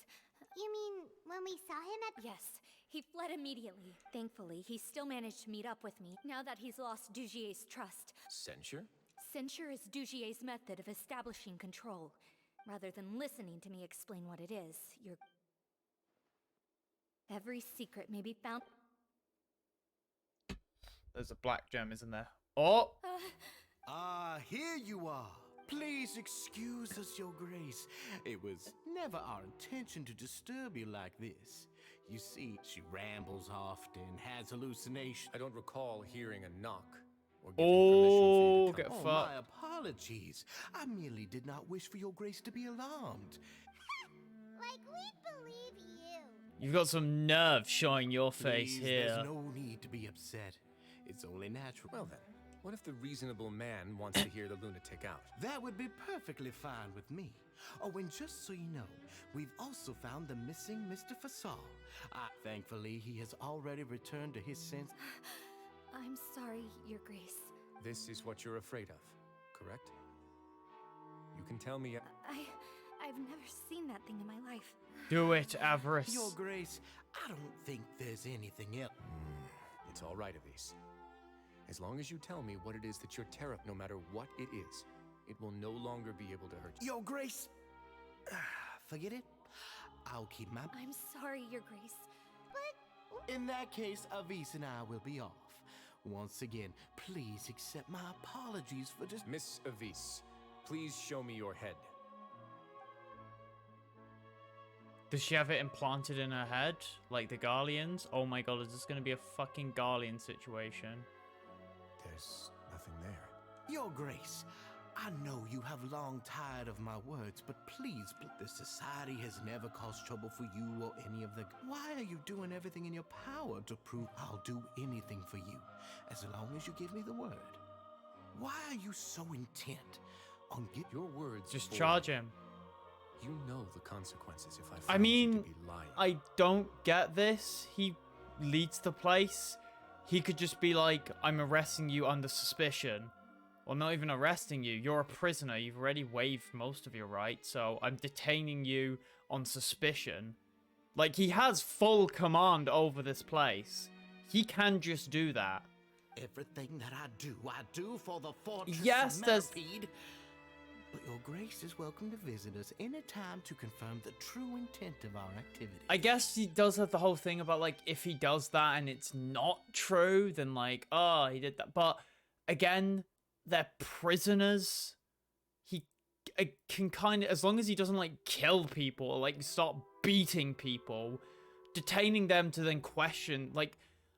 You mean when we saw him at... Yes, he fled immediately. Thankfully, he still managed to meet up with me, now that he's lost Dugier's trust. Censure? Censure is Dugier's method of establishing control. Rather than listening to me explain what it is, every secret may be found... There's a black gem, isn't there? Oh! Here you are. Please excuse us, Your Grace. It was never our intention to disturb you like this. You see, she rambles often, has hallucinations. I don't recall hearing a knock or giving permission for you to come. Oh, my apologies. I merely did not wish for your grace to be alarmed. Like, we believe you. You've got some nerve showing your face here. There's no need to be upset. It's only natural. Well then, what if the reasonable man wants to hear the lunatic out? That would be perfectly fine with me. Oh, and just so you know, we've also found the missing Mr. Fasal. Thankfully, he has already returned to his sense. I'm sorry, Your Grace. This is what you're afraid of, correct? You can tell me... I've never seen that thing in my life. Do it, Avarice. Your Grace, I don't think there's anything else. It's all right, Avis. As long as you tell me what it is that you're terrified, no matter what it is, it will no longer be able to hurt you. Your Grace, forget it. I'll keep my... I'm sorry, Your Grace. But... In that case, Avis and I will be off. Once again, please accept my apologies for just... Miss Avis, please show me your head. Does she have it implanted in her head? Like the Garleans? Oh my god, is this going to be a fucking Garlean situation? There's nothing there. Your Grace, I know you have long tired of my words, but please, the society has never caused trouble for you or any of the... Why are you doing everything in your power to prove I'll do anything for you, as long as you give me the word? Why are you so intent on your words? Just charge him. You know the consequences if I find you to be lying. I don't get this. He leads the place. He could just be like, I'm arresting you under suspicion. Or not even arresting you. You're a prisoner. You've already waived most of your rights. So I'm detaining you on suspicion. Like, he has full command over this place. He can just do that. Everything that I do for the fortress yes, of there's... Millipede. But Your Grace is welcome to visit us anytime to confirm the true intent of our activity. I guess he does have the whole thing about, like, if he does that and it's not true, then, like, oh, he did that. But, again, they're prisoners. He can kind of, as long as he doesn't, like, kill people or, like, start beating people, detaining them to then question, like,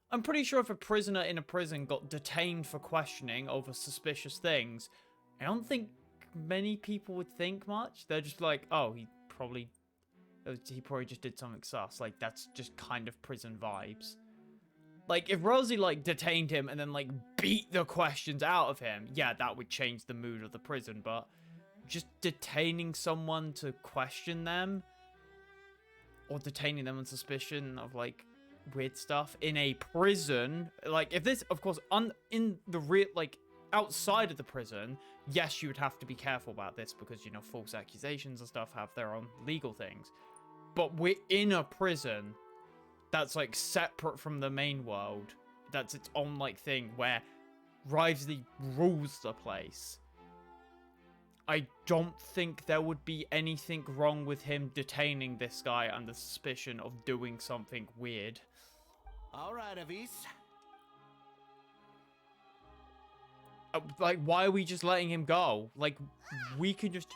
I'm pretty sure if a prisoner in a prison got detained for questioning over suspicious things, I don't think many people would think much. They're just like, oh, he probably just did something sus. Like, that's just kind of prison vibes. Like, if Rosie, like, detained him and then, like, beat the questions out of him, yeah, that would change the mood of the prison. But just detaining someone to question them, or detaining them on suspicion of, like, weird stuff in a prison, like, if this, of course, in the real, like, outside of the prison, yes, you would have to be careful about this because, you know, false accusations and stuff have their own legal things. But we're in a prison that's, like, separate from the main world. That's its own, like, thing where Wriothesley rules the place. I don't think there would be anything wrong with him detaining this guy under suspicion of doing something weird. All right, Avis. Like, why are we just letting him go? Like, we could just...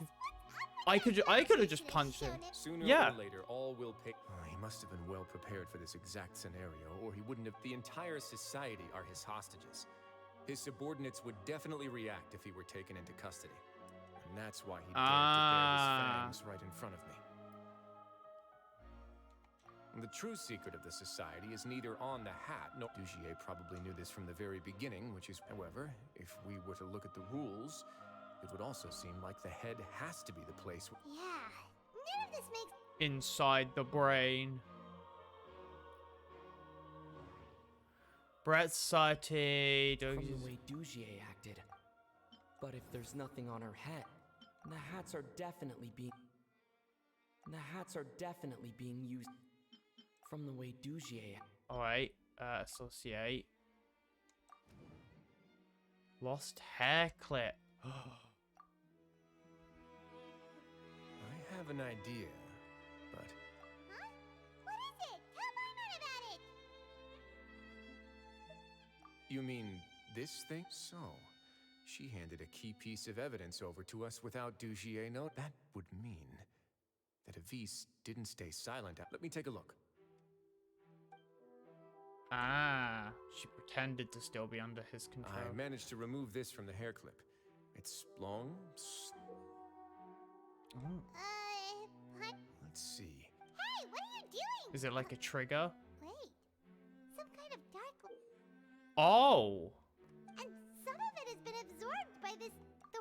I could have just punched him. Sooner or later, all will pay... he must have been well prepared for this exact scenario, or he wouldn't have... The entire society are his hostages. His subordinates would definitely react if he were taken into custody. And that's why he dared to bare his fangs right in front of me. And the true secret of the society is neither on the hat, nor... Dugier probably knew this from the very beginning, which is... However, if we were to look at the rules, it would also seem like the head has to be the place... Yeah, none of this makes... Inside the brain. Brett Society... From the way Dugier acted. But if there's nothing on her head, the hats are definitely being... The hats are definitely being used... From the way Dugier... Alright, associate. Lost hair clip. I have an idea, but... Huh? What is it? Tell Marmot about it! You mean this thing? So, she handed a key piece of evidence over to us without Dugier note. That would mean that Avis didn't stay silent. Let me take a look. Ah, she pretended to still be under his control. I managed to remove this from the hair clip. It's long. Let's see. Hey, what are you doing? Is it like a trigger? Wait, some kind of dark. Oh. And some of it has been absorbed by this.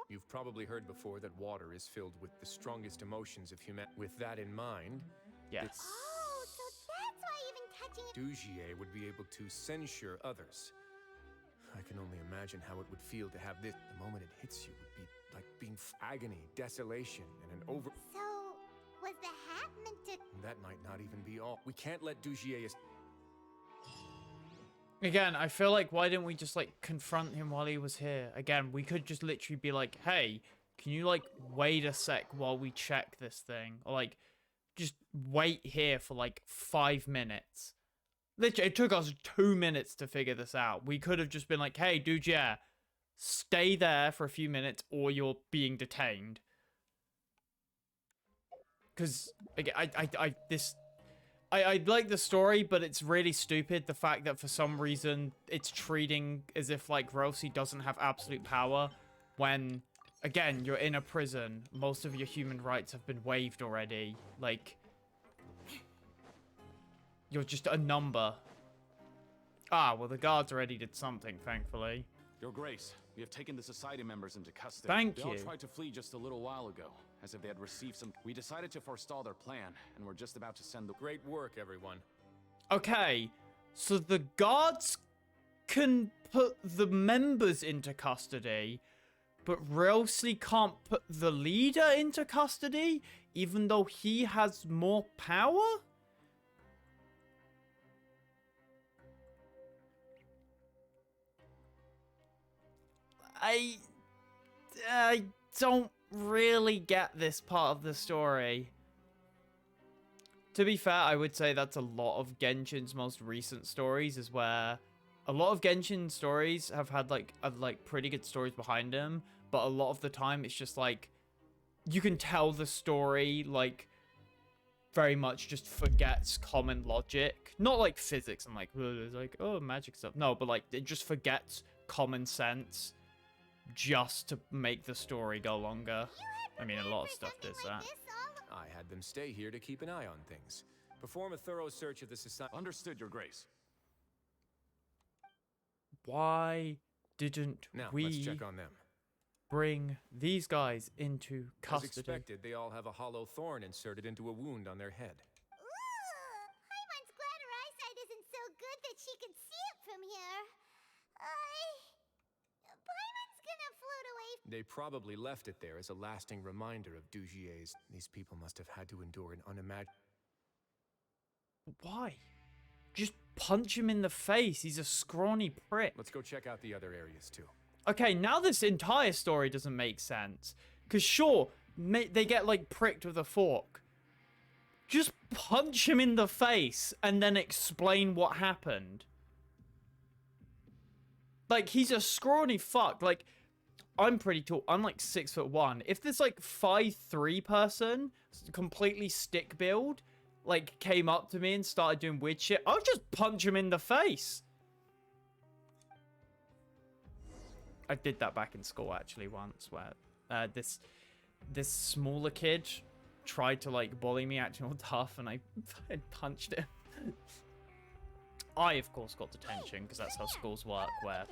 You've probably heard before that water is filled with the strongest emotions of humanity. With that in mind, yes. Oh, so that's why even touching it. Dugier would be able to censure others. I can only imagine how it would feel to have this. The moment it hits you would be like being agony, desolation, and an over. So, was the hat meant to? That might not even be all. We can't let Dugier. Again, I feel like why didn't we just like confront him while he was here? Again, we could just literally be like, hey, can you like wait a sec while we check this thing? Or like just wait here for like 5 minutes. Literally, it took us 2 minutes to figure this out. We could have just been like, hey, dude, yeah, stay there for a few minutes or you're being detained. Because I like the story, but it's really stupid. The fact that for some reason it's treating as if like Wriothesley doesn't have absolute power when, again, you're in a prison. Most of your human rights have been waived already. Like, you're just a number. Ah, well, the guards already did something, thankfully. Your Grace, we have taken the Society members into custody. Thank you. They all tried to flee just a little while ago, as if they had received some... We decided to forestall their plan, and we're just about to send the... Great work, everyone. Okay, so the guards can put the members into custody, but Wriothesley can't put the leader into custody, even though he has more power? I don't really get this part of the story. To be fair, I would say that's a lot of Genshin's most recent stories, is where a lot of Genshin stories have had like pretty good stories behind them, but a lot of the time it's just like you can tell the story like very much just forgets common logic, not like physics and like oh magic stuff. No, but like it just forgets common sense just to make the story go longer. I mean, a lot of stuff does that. I had them stay here to keep an eye on things. Perform a thorough search of the society. Understood, Your Grace. Why didn't let's check on them. Bring these guys into custody? As expected, they all have a hollow thorn inserted into a wound on their head. Ooh, Paimon's glad her eyesight isn't so good that she can see it from here. Paimon's gonna float away. They probably left it there as a lasting reminder of Dugier's. These people must have had to endure an unimaginable... Why? Just punch him in the face. He's a scrawny prick. Let's go check out the other areas too. Okay, now this entire story doesn't make sense. Because sure, they get like pricked with a fork. Just punch him in the face and then explain what happened. Like, he's a scrawny fuck. Like, I'm pretty tall. I'm like 6'1". If this like 5'3" person, completely stick build, like came up to me and started doing weird shit, I'll just punch him in the face. I did that back in school actually once, where this smaller kid tried to like bully me, acting all tough, and I punched him. I of course got detention because that's how schools work, where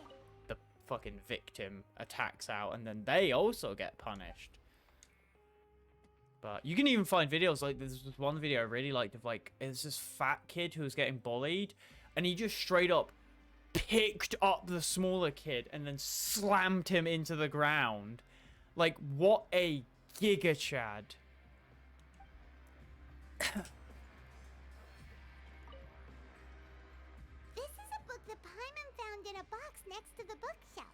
the fucking victim attacks out and then they also get punished. But you can even find videos like there's this one video I really liked of like it's this fat kid who was getting bullied, and he just straight up picked up the smaller kid and then slammed him into the ground. Like, what a giga chad. This is a book that Paimon found in a box next to the bookshelf.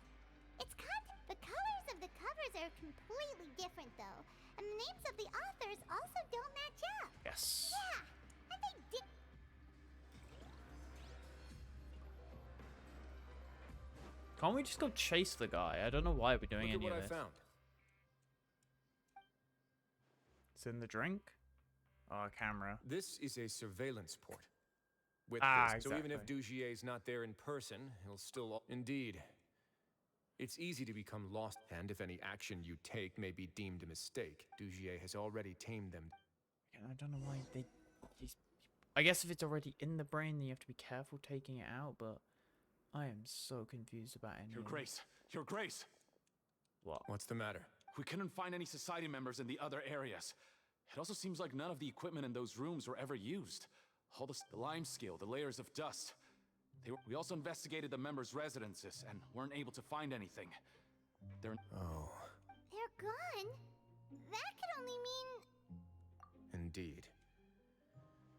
The colors of the covers are completely different though, and the names of the authors also don't match up. Yes. Yeah, and they did. Can't we just go chase the guy? I don't know why we're doing any of this. Look at what I found. It's in the drink? Oh, a camera. This is a surveillance port. with this. Exactly. So even if Dugier's not there in person, he'll still... Indeed. It's easy to become lost, and if any action you take may be deemed a mistake, Dugier has already tamed them. I don't know why they... I guess if it's already in the brain, then you have to be careful taking it out, but I am so confused about any... Your Grace! Your Grace! What? What's the matter? We couldn't find any society members in the other areas. It also seems like none of the equipment in those rooms were ever used. All the lime scale, the layers of dust. We also investigated the members' residences and weren't able to find anything. They're gone? That could only mean... Indeed.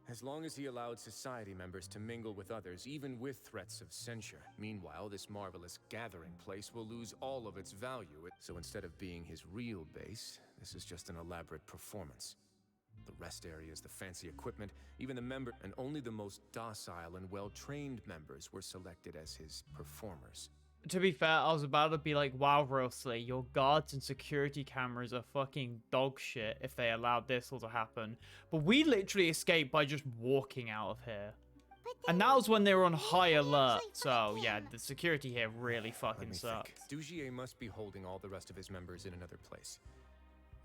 As long as he allowed society members to mingle with others, even with threats of censure. Meanwhile, this marvelous gathering place will lose all of its value. So instead of being his real base, this is just an elaborate performance. The rest areas, the fancy equipment, even the member, and only the most docile and well-trained members were selected as his performers. To be fair, I was about to be like, wow, Wriothesley, your guards and security cameras are fucking dog shit if they allowed this all to happen. But we literally escaped by just walking out of here. And that was when they were on high alert. So, yeah, the security here really fucking sucks. Dugier must be holding all the rest of his members in another place.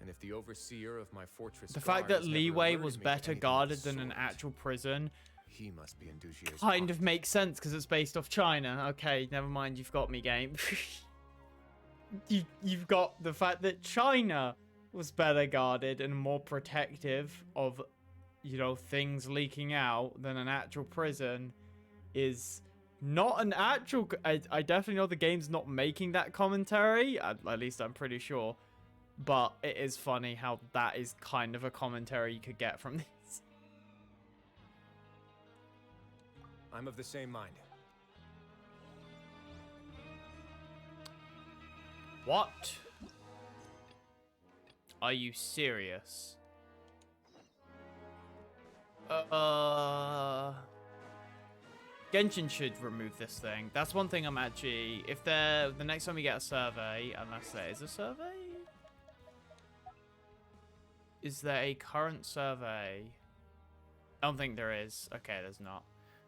And if the overseer of my fortress... The fact that Leeway was better guarded than an actual prison... He must be in Dugier's kind of makes sense because it's based off China. Okay, never mind, you've got me, game. You've got the fact that China was better guarded and more protective of, you know, things leaking out than an actual prison is not an actual... I definitely know the game's not making that commentary. At least I'm pretty sure. But it is funny how that is kind of a commentary you could get from this. I'm of the same mind. What? Are you serious? Genshin should remove this thing. That's one thing I'm actually... If the next time we get a survey, unless there is a survey? Is there a current survey? I don't think there is. Okay, there's not.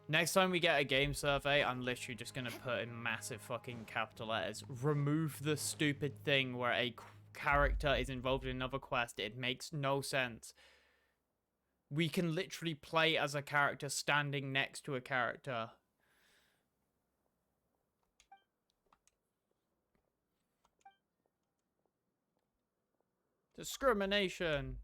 Next time we get a game survey, I'm literally just going to put in massive fucking capital letters. Remove the stupid thing where a character is involved in another quest. It makes no sense. We can literally play as a character standing next to a character. Discrimination.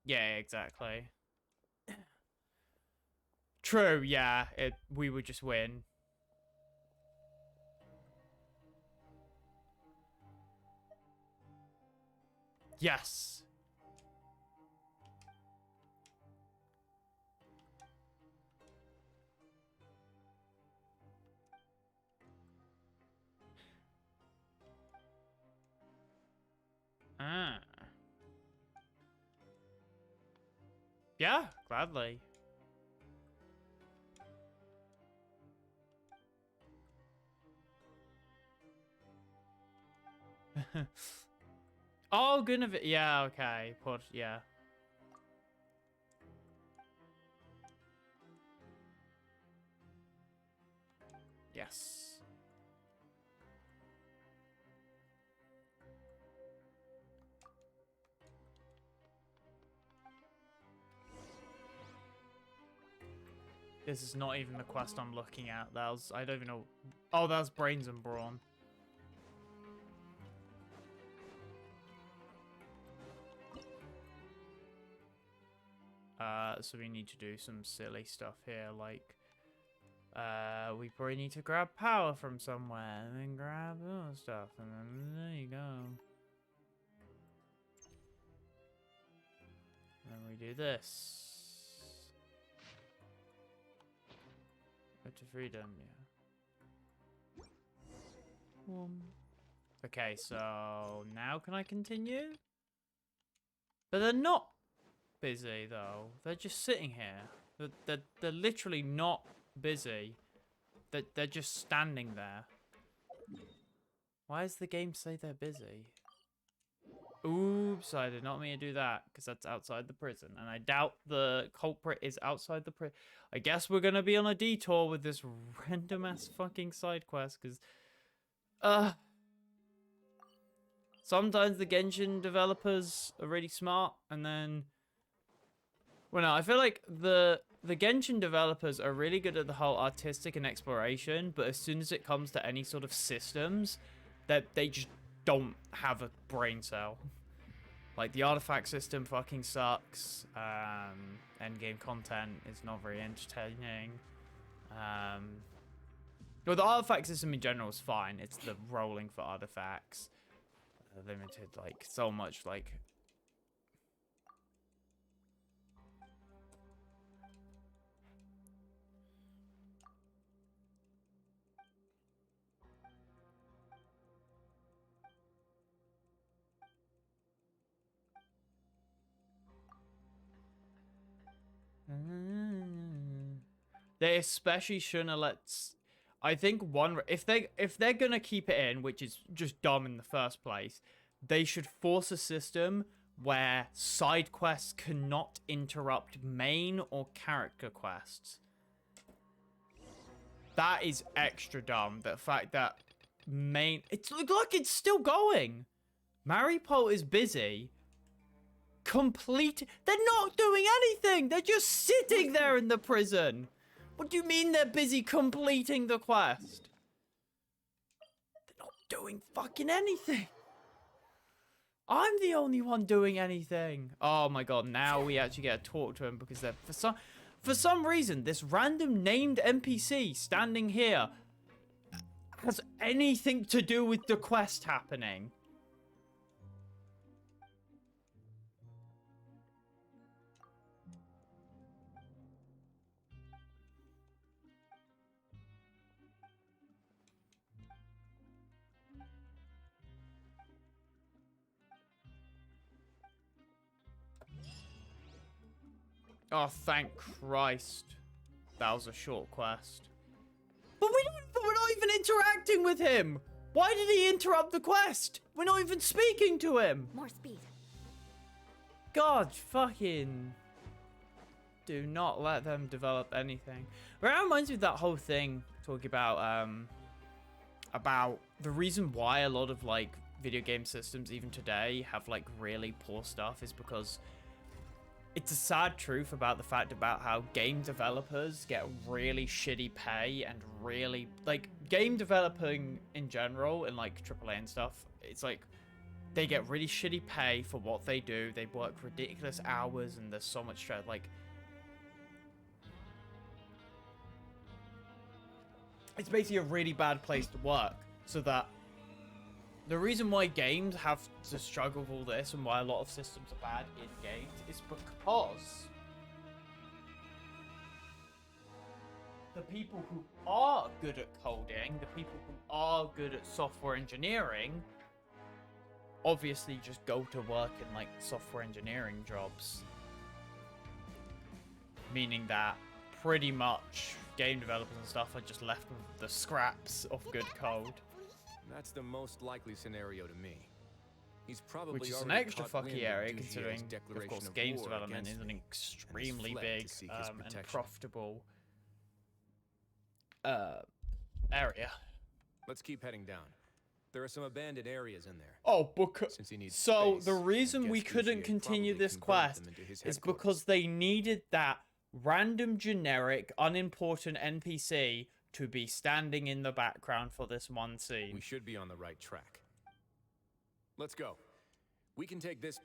Yeah, exactly. True, yeah. We would just win. Yes. Ah. Yeah, gladly. Oh, goodness. Yeah, okay. Yeah. Yes. This is not even the quest I'm looking at. I don't even know. Oh, that's Brains and Brawn. So we need to do some silly stuff here, like, we probably need to grab power from somewhere, and then grab other stuff, and then there you go. And then we do this. Go to freedom, yeah. Okay, so now can I continue? But they're not busy though. They're just sitting here. They're literally not busy. They're just standing there. Why does the game say they're busy? Oops, I did not mean to do that, because that's outside the prison. And I doubt the culprit is outside the prison. I guess we're going to be on a detour with this random-ass fucking side quest, because... sometimes the Genshin developers are really smart, and then... Well, no, I feel like the Genshin developers are really good at the whole artistic and exploration, but as soon as it comes to any sort of systems, that they just don't have a brain cell. Like, the artifact system fucking sucks. Endgame content is not very entertaining. Well, the artifact system in general is fine. It's the rolling for artifacts. Limited, like, so much, like... They especially shouldn't let... I think if they're gonna keep it in, which is just dumb in the first place, they should force a system where side quests cannot interrupt main or character quests. That is extra dumb. The fact that look, it's still going. Maripol is busy. They're not doing anything. They're just sitting there in the prison. What do you mean they're busy completing the quest? They're not doing fucking anything. I'm the only one doing anything. Oh my god, now we actually get to talk to him because they're for some reason this random named NPC standing here has anything to do with the quest happening. Oh, thank Christ. That was a short quest. But we're not even interacting with him. Why did he interrupt the quest? We're not even speaking to him. More speed. God, fucking... Do not let them develop anything. But that reminds me of that whole thing talking about the reason why a lot of, like, video game systems, even today, have, like, really poor stuff is because... It's a sad truth about the fact about how game developers get really shitty pay and really... Like, game developing in general and, like, AAA and stuff, it's like... They get really shitty pay for what they do. They work ridiculous hours and there's so much stress. Like... It's basically a really bad place to work. So that... The reason why games have to struggle with all this and why a lot of systems are bad in games is because the people who are good at coding, the people who are good at software engineering, obviously just go to work in, like, software engineering jobs. Meaning that pretty much game developers and stuff are just left with the scraps of good code. That's the most likely scenario to me. He's probably which is an extra fucky area, considering, of course, games development is an extremely big and profitable area. Let's keep heading down. There are some abandoned areas in there. Oh, because so the reason we couldn't continue this quest is because they needed that random, generic, unimportant NPC to be standing in the background for this one scene. We should be on the right track. Let's go. We can take this...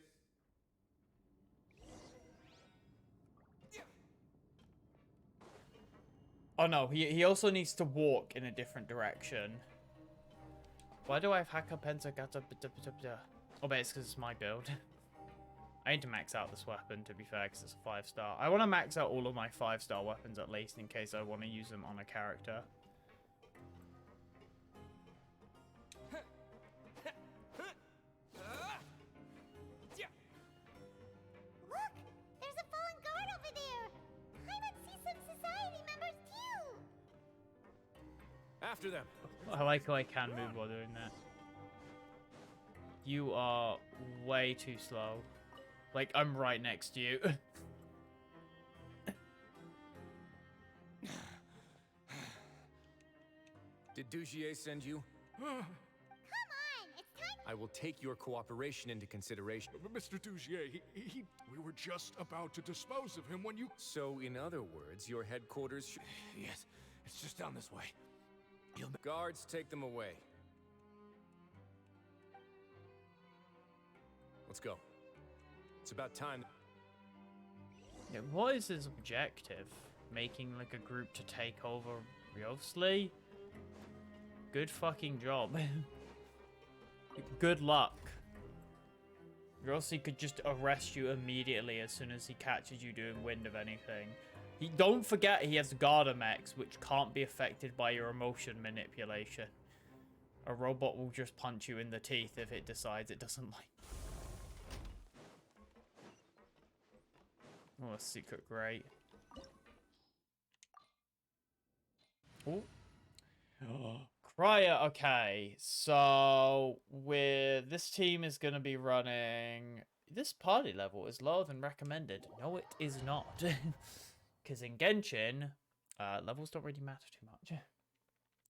Oh no, he also needs to walk in a different direction. Why do I have Haka Pensa Gata? Oh, but it's because it's my build. I need to max out this weapon, to be fair, because it's a 5-star. I want to max out all of my 5-star weapons at least, in case I want to use them on a character. Look! There's a fallen guard over there! Paimon sees some society members too! After them! I like how I can move while doing that. You are way too slow. Like, I'm right next to you. Did Dugier send you? Come on, it's time. I will take your cooperation into consideration. Mr. Dugier, we were just about to dispose of him when you... So, in other words, your headquarters should... Yes, it's just down this way. Guards, take them away. Let's go. It's about time. Yeah, what is his objective? Making like a group to take over Wriothesley? Good fucking job. Good luck. Wriothesley could just arrest you immediately as soon as he catches you doing wind of anything. Don't forget he has Gardamex, which can't be affected by your emotion manipulation. A robot will just punch you in the teeth if it decides it doesn't like. Oh, a secret grate. Oh. Cryer, okay. So, this team is going to be running... This party level is lower than recommended. No, it is not. Because in Genshin, levels don't really matter too much.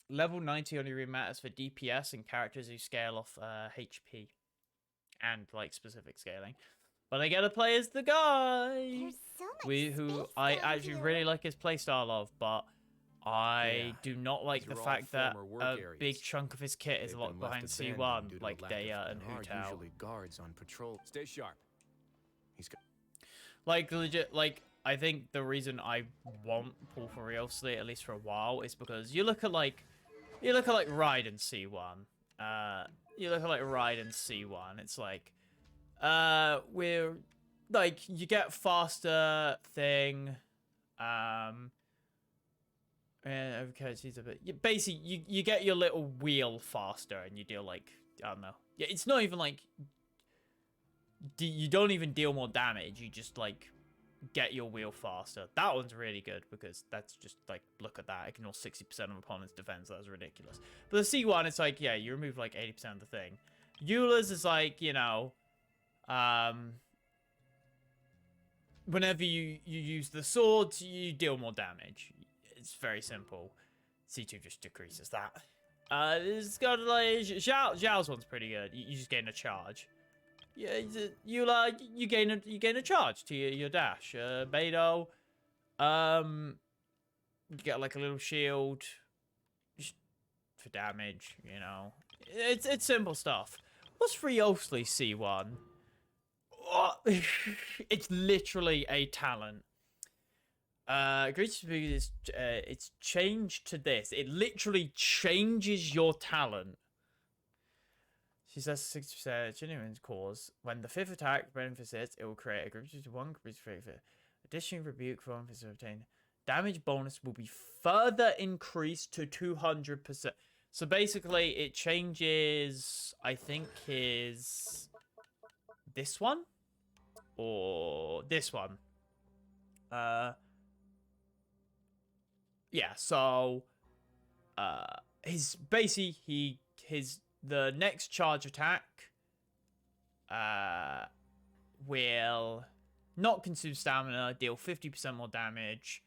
Level 90 only really matters for DPS and characters who scale off HP. And, like, specific scaling. But I get to play as the guy who I actually really like his playstyle of, but I do not like the fact that a big chunk of his kit is locked behind C1, like Daya and Hutao. Usually guards on patrol. Stay sharp. He's like legit. Like I think the reason I want Paul for Wriothesley at least for a while is because you look at like Raiden C1. You look at like Raiden C1. It's like. We're like you get faster thing, and okay, she's a bit. Basically, you get your little wheel faster, and you deal like I don't know. Yeah, it's not even like you don't even deal more damage. You just like get your wheel faster. That one's really good because that's just like look at that. Ignore 60% of opponent's defense. That's ridiculous. But the C1, it's like yeah, you remove like 80% of the thing. Eula's is like you know. Whenever you use the swords, you deal more damage. It's very simple. C2 just decreases that. It's got like Zhao's one's pretty good. You just gain a charge. Yeah, you gain a charge to your dash. Beidou, you get like a little shield just for damage. You know, it's simple stuff. What's Wriothesley C1? It's literally a talent. It's changed to this. It literally changes your talent. She says 60% genuine cause. When the fifth attack benefits it will create a group to one group. Addition rebuke from is obtained. Damage bonus will be further increased to 200%. So basically, it changes. I think his this one. Or this one. Yeah, so the next charge attack will not consume stamina, deal 50% more damage,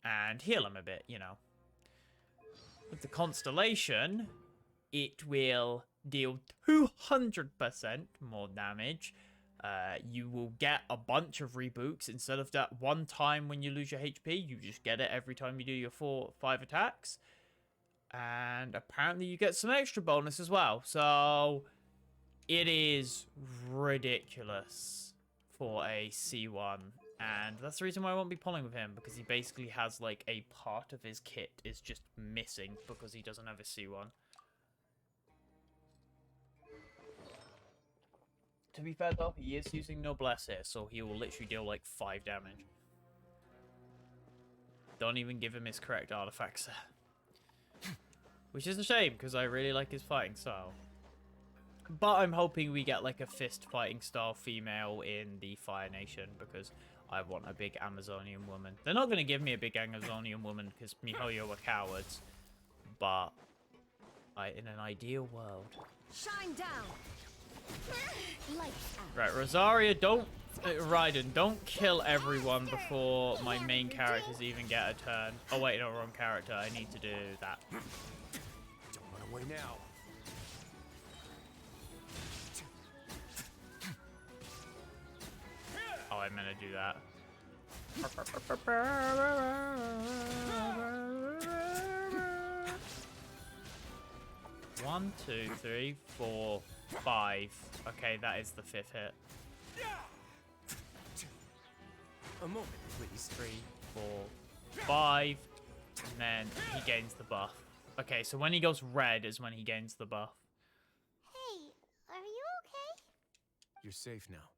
and heal him a bit, you know. With the Constellation, it will deal 200% more damage. You will get a bunch of reboots instead of that one time when you lose your HP. You just get it every time you do your 4-5 attacks. And apparently you get some extra bonus as well. So it is ridiculous for a C1. And that's the reason why I won't be pulling with him. Because he basically has like a part of his kit is just missing because he doesn't have a C1. To be fair though, he is using Noblesse here, so he will literally deal like 5 damage. Don't even give him his correct artifacts there. Which is a shame, because I really like his fighting style. But I'm hoping we get like a fist fighting style female in the Fire Nation, because I want a big Amazonian woman. They're not going to give me a big Amazonian woman, because MiHoYo are cowards. But in an ideal world... Shine down! Right, Rosaria, don't... Raiden, don't kill everyone before my main characters even get a turn. Oh wait, no, wrong character. I need to do that. Don't run away now. Oh, I meant to do that. 1, 2, 3, 4, 5. Okay, that is the 5th hit. A moment, please. 3, 4, 5, and then he gains the buff. Okay, so when he goes red is when he gains the buff. Hey, are you okay? You're safe now.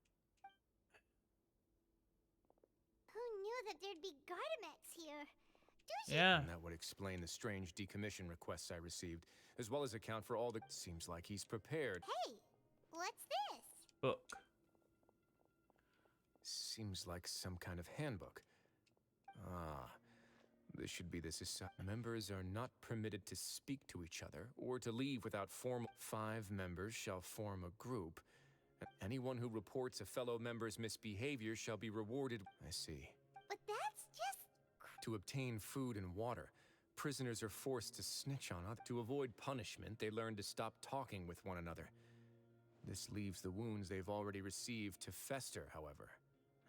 Who knew that there'd be Gardamex here? Yeah. And that would explain the strange decommission requests I received, as well as account for all the... Seems like he's prepared. Hey, what's this? Book. Seems like some kind of handbook. Ah, this should be the society. Members are not permitted to speak to each other or to leave without formal. 5 members shall form a group. Anyone who reports a fellow member's misbehavior shall be rewarded. I see. But that's just... To obtain food and water, prisoners are forced to snitch on others. To avoid punishment, they learn to stop talking with one another. This leaves the wounds they've already received to fester, however.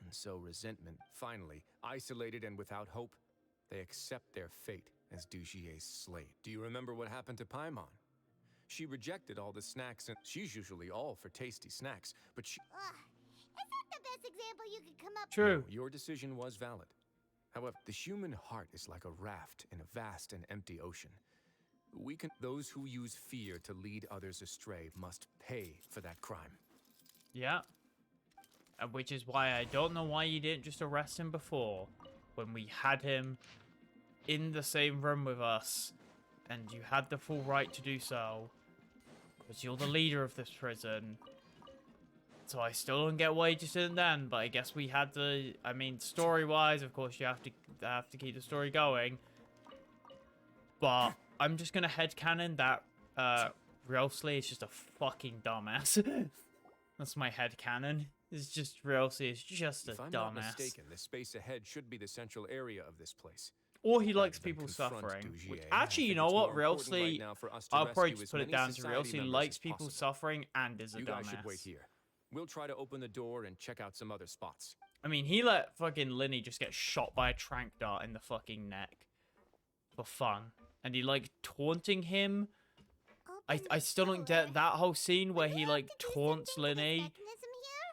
And so resentment, finally, isolated and without hope, they accept their fate as Dugier's slave. Do you remember what happened to Paimon? She rejected all the snacks, and she's usually all for tasty snacks, but she... Is that the best example you could come up with? True. No, your decision was valid. However, the human heart is like a raft in a vast and empty ocean. Those who use fear to lead others astray must pay for that crime. Yeah. Which is why I don't know why you didn't just arrest him before, when we had him in the same room with us, and you had the full right to do so, because you're the leader of this prison. So I still don't get why you just didn't then, but I guess we had to. I mean, story-wise, of course, you have to keep the story going. But I'm just gonna headcanon that Wriothesley is just a fucking dumbass. That's my headcanon. It's just Wriothesley is just a dumbass. If I'm not mistaken, the space ahead should be the central area of this place. Or he likes people suffering. Which, actually, you know what? Wriothesley, I'll probably just put it down to Wriothesley likes people suffering and is a dumbass. You guys should wait here. We'll try to open the door and check out some other spots. I mean, he let fucking Linny just get shot by a tranq dart in the fucking neck. For fun. And he, like, taunting him. I still don't get that whole scene where he, like, taunts Linny.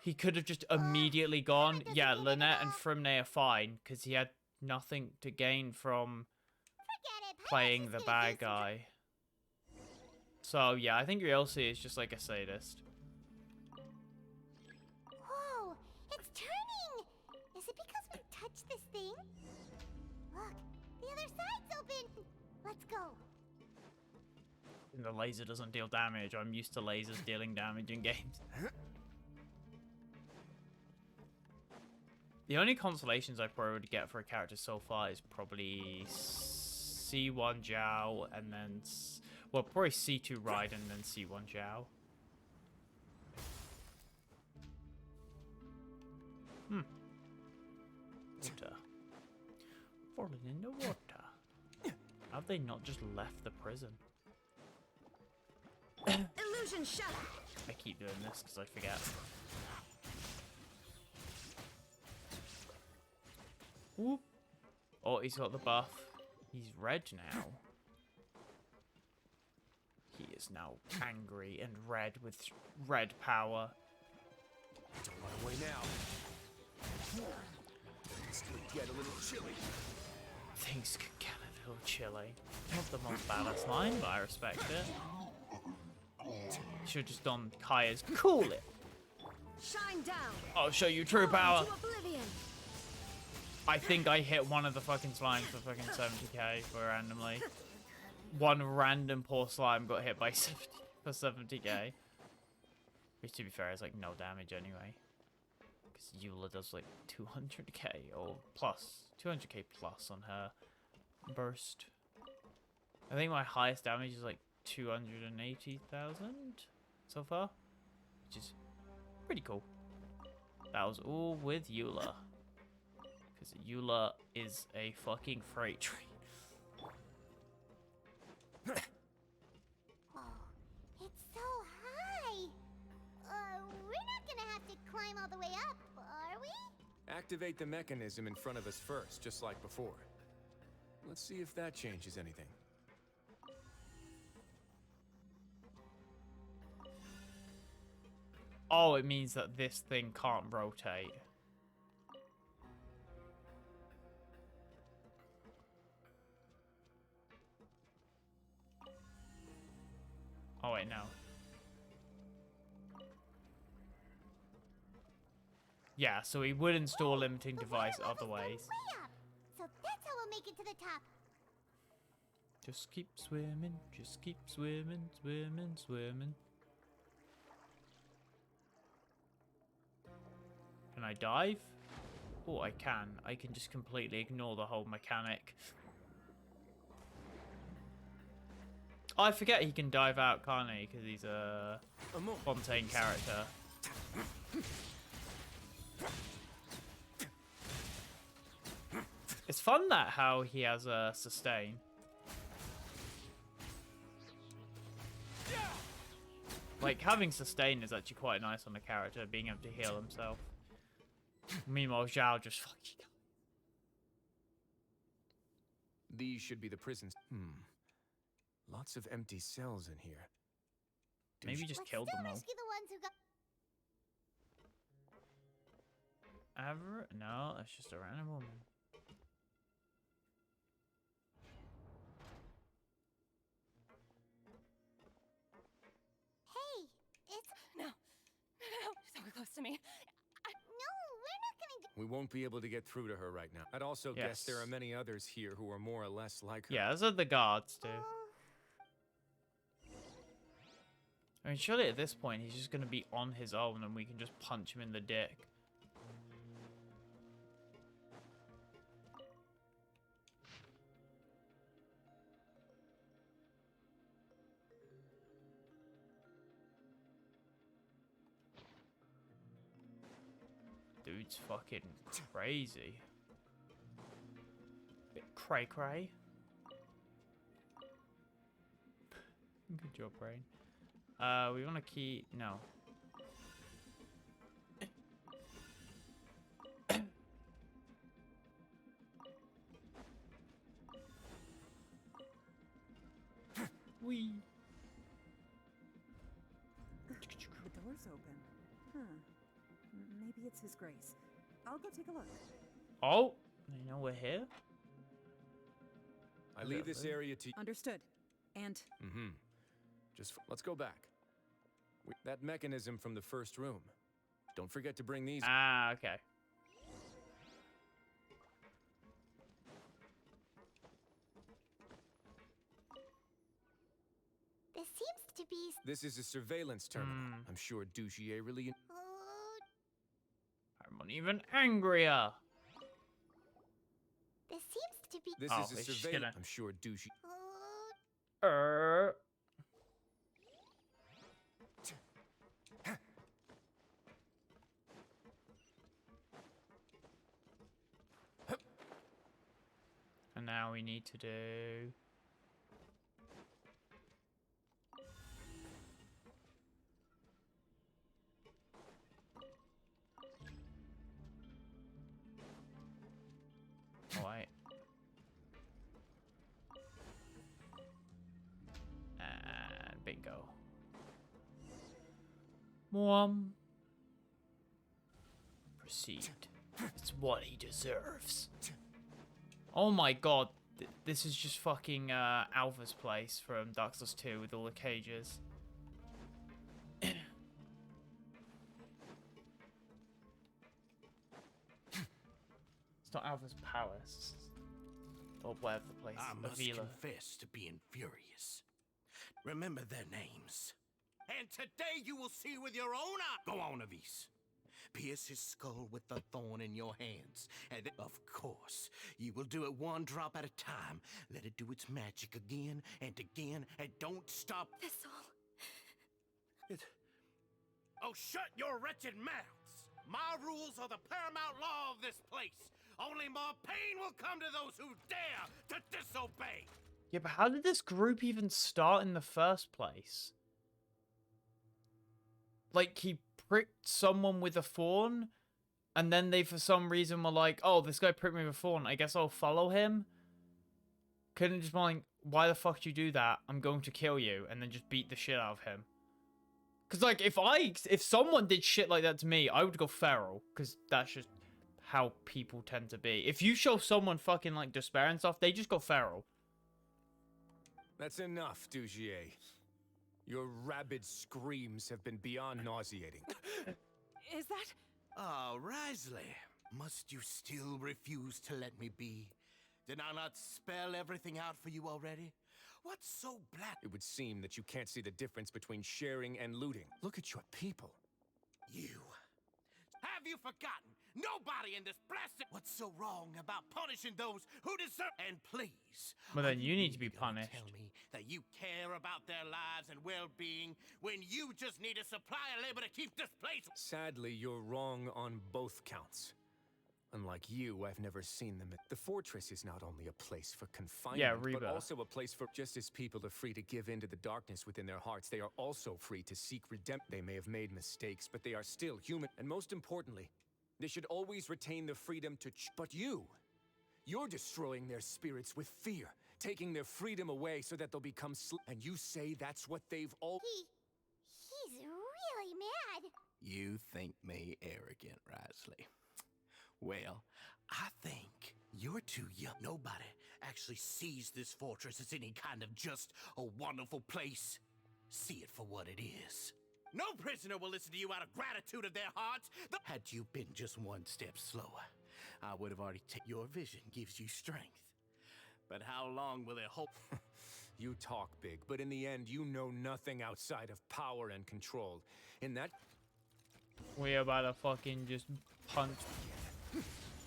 He could have just immediately gone, yeah, Lynette and Frimney are fine, because he had nothing to gain from playing the bad guy. So, yeah, I think Wriothesley is just like a sadist. Whoa, it's turning! Is it because we touched this thing? Look, the other side's open! Let's go. And the laser doesn't deal damage. I'm used to lasers dealing damage in games. The only consolations I probably would get for a character so far is probably C1 Zhao and then... Well, probably C2 Raiden and then C1 Zhao. Water. Falling in the water. Have they not just left the prison? Illusion shatter. I keep doing this because I forget. Whoop. Oh, he's got the buff. He's red now. He is now angry and red with red power. Don't run away now. Things could get a little chilly. Things could get a little chilly. Not the most badass line, but I respect it. Should have just done Kaya's cool it. Shine down. I'll show you true power. To oblivion. I think I hit one of the fucking slimes for fucking 70k for randomly. One random poor slime got hit by 70k. Which, to be fair, is like no damage anyway. Because Eula does like 200k or plus. 200k plus on her burst. I think my highest damage is like 280,000 so far. which is pretty cool. That was all with Eula. Because Eula is a fucking freight train. Oh, it's so high. We're not gonna have to climb all the way up, are we? Activate the mechanism in front of us first, just like before. Let's see if that changes anything. Oh, it means that this thing can't rotate. Oh, wait, no. Yeah, so we would install a limiting device other ways. So that's how we'll make it to the top. Just keep swimming, just keep swimming, swimming, swimming. Can I dive? Oh, I can. I can just completely ignore the whole mechanic. Oh, I forget he can dive out, can't he? Because he's a Fontaine character. It's fun that how he has a sustain. Like, having sustain is actually quite nice on the character, being able to heal himself. Meanwhile, Zhao just fucking... These should be the prisons. Lots of empty cells in here. Maybe just killed them all. Rescue the ones who got... Ever? No, that's just a random woman. Hey, it's... No, so close to me. No, we're not gonna do... We won't be able to get through to her right now. I'd also guess there are many others here who are more or less like her. Yeah, those are the guards too. I mean, surely at this point he's just going to be on his own and we can just punch him in the dick. Dude's fucking crazy. Bit cray cray. Good job, brain. We want to key... No. Wee. The door's open. Huh. Maybe it's His Grace. I'll go take a look. Oh, you know we're here. I leave this area to... Understood. And... Just... let's go back. That mechanism from the first room. Don't forget to bring these... Ah, okay. This seems to be... This is a surveillance terminal. I'm sure Douchier really... I'm even angrier. This seems to be... This is a surveillance... I'm sure Douchier... And now we need to do... Oh, wait. And bingo. Proceed. It's what he deserves. Oh my god. This is just fucking Alpha's place from Dark Souls 2 with all the cages. It's not Alpha's palace. Or whatever the place is. I must confess to being furious. Remember their names. And today you will see with your own eye. Go on, Avis. Pierce his skull with the thorn in your hands. And of course, you will do it one drop at a time. Let it do its magic again and again, and don't stop. Thistle. Oh, shut your wretched mouths! My rules are the paramount law of this place. Only more pain will come to those who dare to disobey. Yeah, but how did this group even start in the first place? Like, he pricked someone with a thorn, and then they, for some reason, were like, oh, this guy pricked me with a thorn. I guess I'll follow him. Couldn't just be like, why the fuck did you do that? I'm going to kill you, and then just beat the shit out of him. Because, like, if someone did shit like that to me, I would go feral. Because that's just how people tend to be. If you show someone fucking, like, despair and stuff, they just go feral. That's enough, Dugier. Your rabid screams have been beyond nauseating. Is that... Ah, Wriothesley. Must you still refuse to let me be? Did I not spell everything out for you already? What's so black? It would seem that you can't see the difference between sharing and looting. Look at your people. You. Have you forgotten? Nobody in this blasted... What's so wrong about punishing those who deserve... And please... Well, then you need to be punished. Tell me that you care about their lives and well-being when you just need a supply of labor to keep this place... Sadly, you're wrong on both counts. Unlike you, I've never seen them. The fortress is not only a place for confinement, but also a place for... Just as people are free to give in to the darkness within their hearts, they are also free to seek redemption. They may have made mistakes, but they are still human. And most importantly, they should always retain the freedom to... But you're destroying their spirits with fear, taking their freedom away so that they'll become and you say that's what they've all... He's really mad. You think me arrogant, Wriothesley? Well, I think you're too young. Nobody actually sees this fortress as any kind of just a wonderful place. See it for what it is. No prisoner will listen to you out of gratitude of their hearts. Had you been just one step slower, I would have already taken... Your vision gives you strength. But how long will it hold? You talk big, but in the end, you know nothing outside of power and control. In that... We're about to fucking just punch...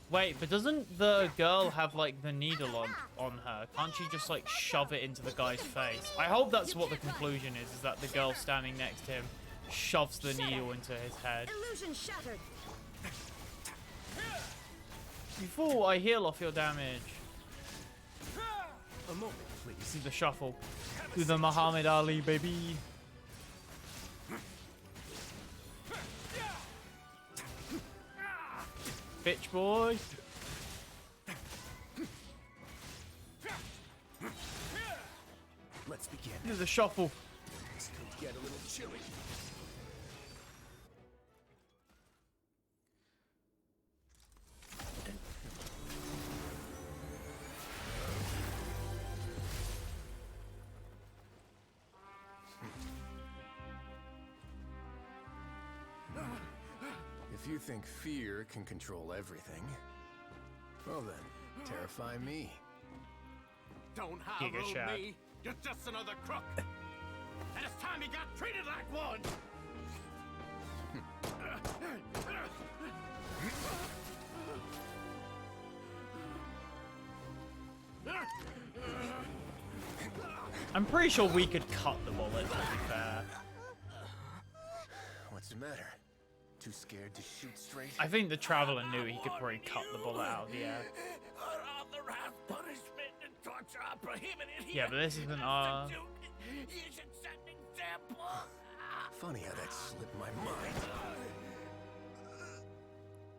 Wait, but doesn't the girl have, like, the needle on her? Can't she just, like, shove it into the guy's face? I hope that's what the conclusion is that the girl standing next to him shoves the needle into his head. Illusion shattered. You fool, I heal off your damage. A moment, please. This is the shuffle. Do the Muhammad Ali, baby. Bitch boy. Let's begin. Do the shuffle. This could get a little chilly. If you think fear can control everything, well then, terrify me. Don't high road me. You're just another crook. And it's time you got treated like one. I'm pretty sure we could cut the bullet, to be fair. What's the matter? Too scared to shoot straight? I think the Traveler knew he could probably cut the bullet out of the air. Yeah, but this isn't You should set an example. Funny how that slipped my mind.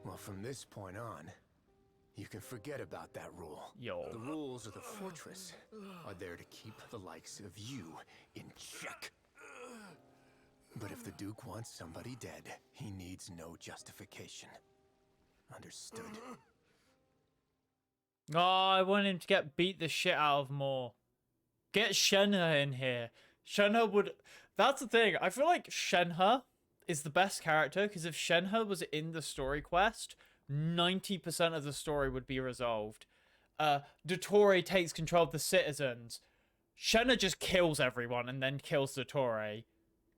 Well, from this point on, you can forget about that rule. Yo. The rules of the fortress are there to keep the likes of you in check. But if the Duke wants somebody dead, he needs no justification. Understood? Oh, I want him to get beat the shit out of more. Get Shenhe in here. Shenhe would... That's the thing. I feel like Shenhe is the best character, because if Shenhe was in the story quest, 90% of the story would be resolved. Dottore takes control of the citizens. Shenhe just kills everyone and then kills Dottore,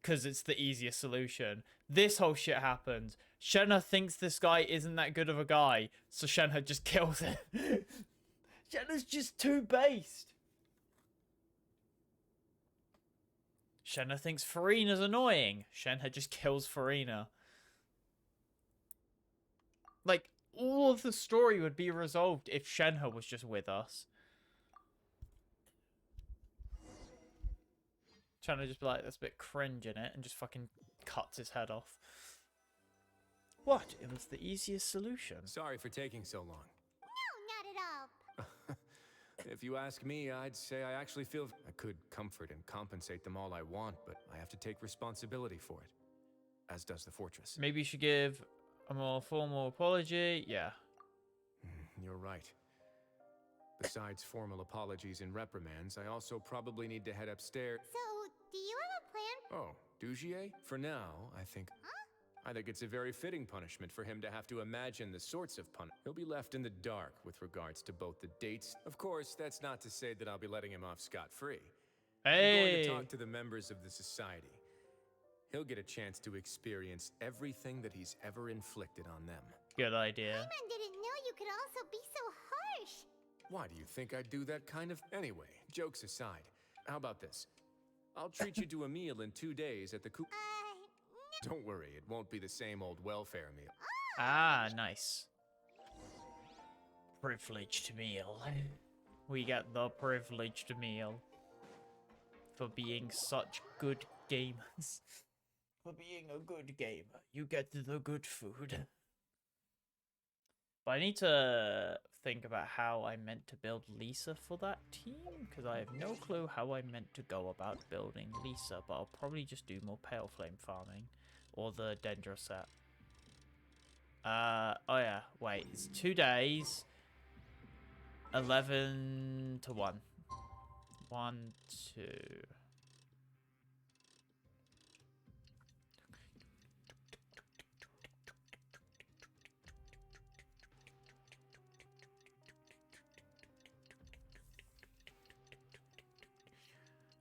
because it's the easiest solution. This whole shit happens. Shenhe thinks this guy isn't that good of a guy, so Shenhe just kills him. Shenhe's just too based. Shenhe thinks Farina's annoying. Shenhe just kills Farina. Like, all of the story would be resolved if Shenhe was just with us. Trying to just be like, that's a bit cringe in it, and just fucking cuts his head off. What? It was the easiest solution. Sorry for taking so long. No, not at all. If you ask me, I'd say I actually feel I could comfort and compensate them all I want, but I have to take responsibility for it, as does the fortress. Maybe you should give a more formal apology. Yeah. You're right. Besides formal apologies and reprimands, I also probably need to head upstairs. So, do you have a plan? Oh, Dugier? For now, I think it's a very fitting punishment for him to have to imagine the sorts of He'll be left in the dark with regards to both the dates. Of course, that's not to say that I'll be letting him off scot-free. Hey! I'm going to talk to the members of the society. He'll get a chance to experience everything that he's ever inflicted on them. Good idea. Paimon didn't know you could also be so harsh. Why do you think I'd do that kind of... Anyway, jokes aside, how about this? I'll treat you to a meal in 2 days at the coop... No. Don't worry, it won't be the same old welfare meal. Ah, nice. Privileged meal. We get the privileged meal. For being such good gamers. For being a good gamer, you get the good food. But I need to think about how I meant to build Lisa for that team, because I have no clue how I meant to go about building Lisa, but I'll probably just do more Pale Flame farming, or the Dendra set. Oh yeah, wait, it's 2 days, 11 to 1. 1, 2...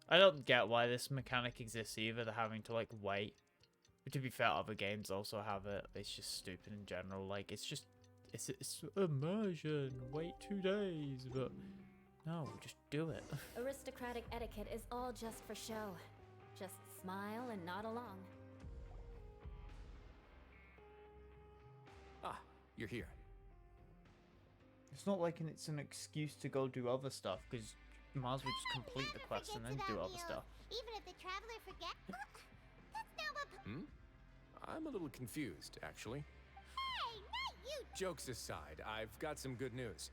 I don't get why this mechanic exists either, the having to like wait. But to be fair, other games also have it. It's just stupid in general. Like, it's immersion. Wait 2 days, but no, just do it. Aristocratic etiquette is all just for show. Just smile and nod along. Ah, you're here. It's not like it's an excuse to go do other stuff, because you might as well just complete the quest and then do other stuff. Even if the traveler forgets. That's not what... I'm a little confused, actually. Hey, not you! Jokes aside, I've got some good news.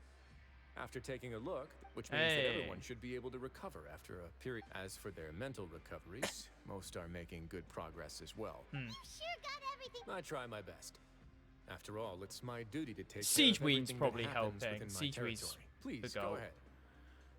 After taking a look, which means that everyone should be able to recover after a period. As for their mental recoveries, most are making good progress as well. You sure got everything. I try my best. After all, it's my duty to take Siege care of Weed's everything probably that happens helping. within my Siege Weed's territory. Please, the goal. go ahead.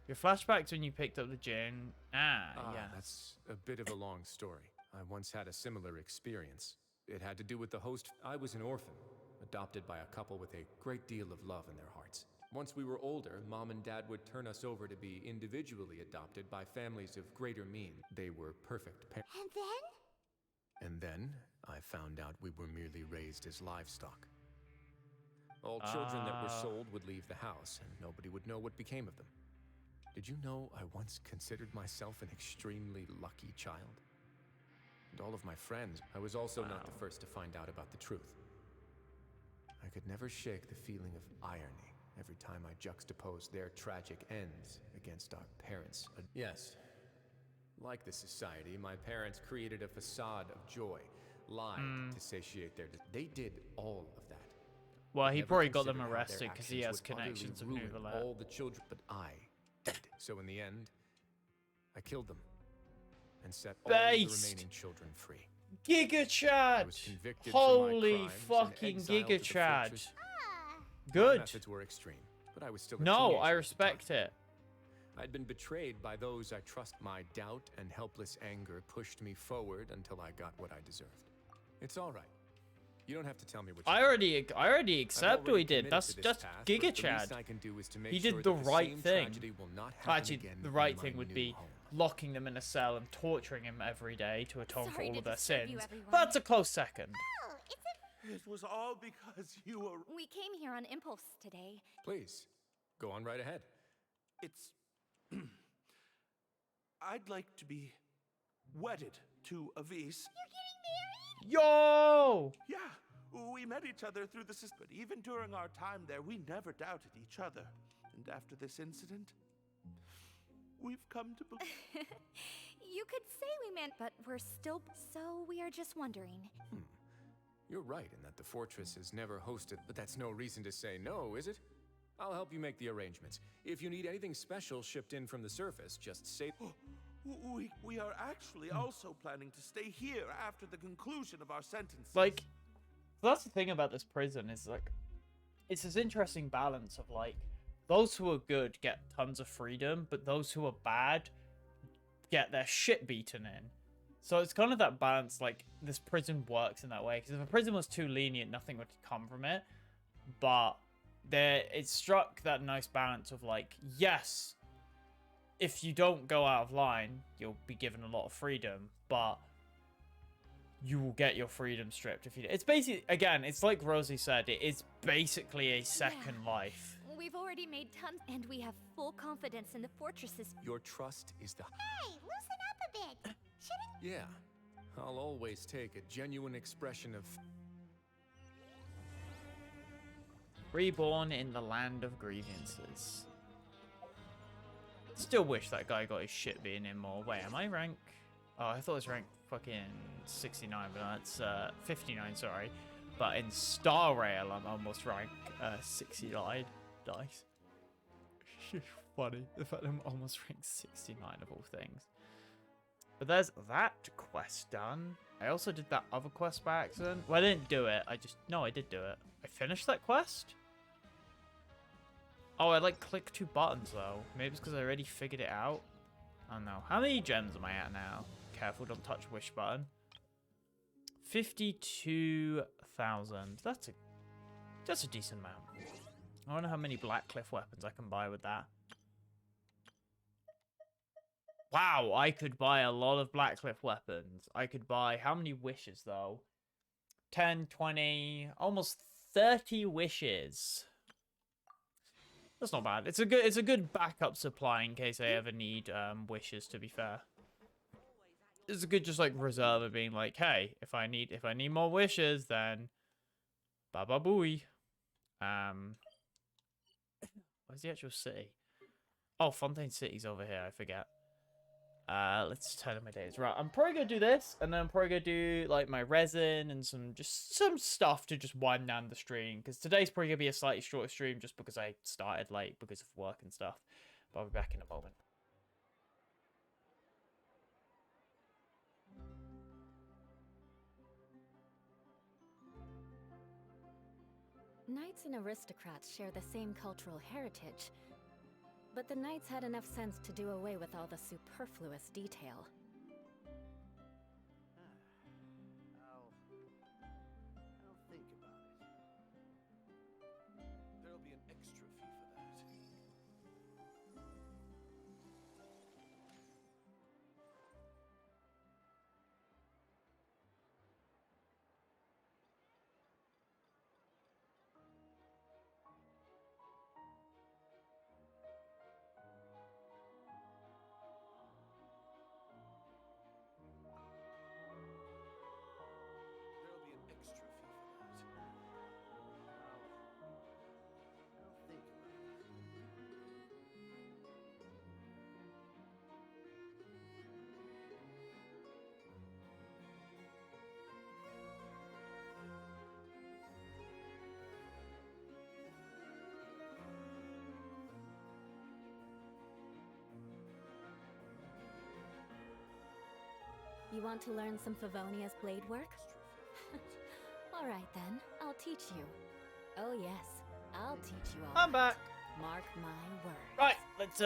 Your flashbacks when you picked up the gin. Yeah. That's a bit of a long story. I once had a similar experience. It had to do with the host. I was an orphan, adopted by a couple with a great deal of love in their hearts. Once we were older, Mom and Dad would turn us over to be individually adopted by families of greater means. They were perfect parents. And then? And then, I found out we were merely raised as livestock. All children that were sold would leave the house, and nobody would know what became of them. Did you know I once considered myself an extremely lucky child? And all of my friends, I was also not the first to find out about the truth. I could never shake the feeling of irony every time I juxtaposed their tragic ends against our parents'. Yes, like the society, my parents created a facade of joy, lied to satiate their... They did all of that. Well, he Never probably got them considered how arrested their because he has actions would connections of utterly ruin Nouvelle. all the children, but I did. So in the end, I killed them and set all the remaining children free. Giga Chad! I was convicted Holy for my crimes fucking and exiled Giga to the Chad! fortress. My Good. methods were extreme, but I was still a No, teenager I at the respect time. it. I'd been betrayed by those I trust. My doubt and helpless anger pushed me forward until I got what I deserved. It's all right. You don't have to tell me what you I already accept what he did. committed That's to this just path, Giga but the Chad. least I can do is to make He sure did the that right same thing. tragedy will not happen Actually, again the in right my thing would new be home. locking them in a cell and torturing him every day to atone for Sorry all to of their disturb you, sins. everyone. That's a close second. Oh, it's It was all because you were... We came here on impulse today. Please, go on right ahead. It's... I'd like to be wedded to Avis. You're getting married? Yo! Yeah, we met each other through the system, but even during our time there, we never doubted each other. And after this incident, we've come to believe... You could say we meant, but we're still... So we are just wondering. You're right in that the fortress has never hosted, but that's no reason to say no, is it? I'll help you make the arrangements. If you need anything special shipped in from the surface, just say... We are actually also planning to stay here after the conclusion of our sentences. Like, that's the thing about this prison is, like, it's this interesting balance of, like, those who are good get tons of freedom, but those who are bad get their shit beaten in. So it's kind of that balance, like, this prison works in that way. Because if a prison was too lenient, nothing would come from it. But it struck that nice balance of, like, yes, if you don't go out of line, you'll be given a lot of freedom, but you will get your freedom stripped if you... It's basically, again, it's like Rosie said, it is basically a second life. We've already made tons, and we have full confidence in the fortresses. Your trust is the... Hey, loosen up a bit. Shouldn't... Yeah, I'll always take a genuine expression of... Reborn in the land of grievances. Still wish that guy got his shit beaten in more. Wait, am I rank... Oh, I thought it was rank fucking 69, but that's 59, sorry. But in Star Rail, I'm almost rank 69. Nice. Funny. The fact I'm almost ranked 69 of all things. But there's that quest done. I also did that other quest by accident. Well, I didn't do it. No, I did do it. I finished that quest? Oh, I like clicked 2 buttons though. Maybe it's because I already figured it out. I don't know. How many gems am I at now? Careful, don't touch wish button. 52,000. That's a decent amount. I wonder how many Blackcliff weapons I can buy with that. Wow, I could buy a lot of Blackcliff weapons. I could buy... How many wishes, though? 10, 20, almost 30 wishes. That's not bad. It's a good backup supply in case I ever need wishes, to be fair. It's a good just like reserve of being like, hey, if I need more wishes, then baba booey. Where's the actual city? Oh, Fontaine City's over here, I forget. Let's turn on my days. Right, I'm probably gonna do this, and then I'm probably gonna do like my resin and some stuff to just wind down the stream. Because today's probably gonna be a slightly shorter stream just because I started late because of work and stuff. But I'll be back in a moment. Knights and aristocrats share the same cultural heritage, but the knights had enough sense to do away with all the superfluous detail. I'll think about it. There'll be an extra fee for that. You want to learn some Favonia's blade work? Alright then, I'll teach you. Oh yes, I'll teach you all. I'm back. Mark my words. Right, let's do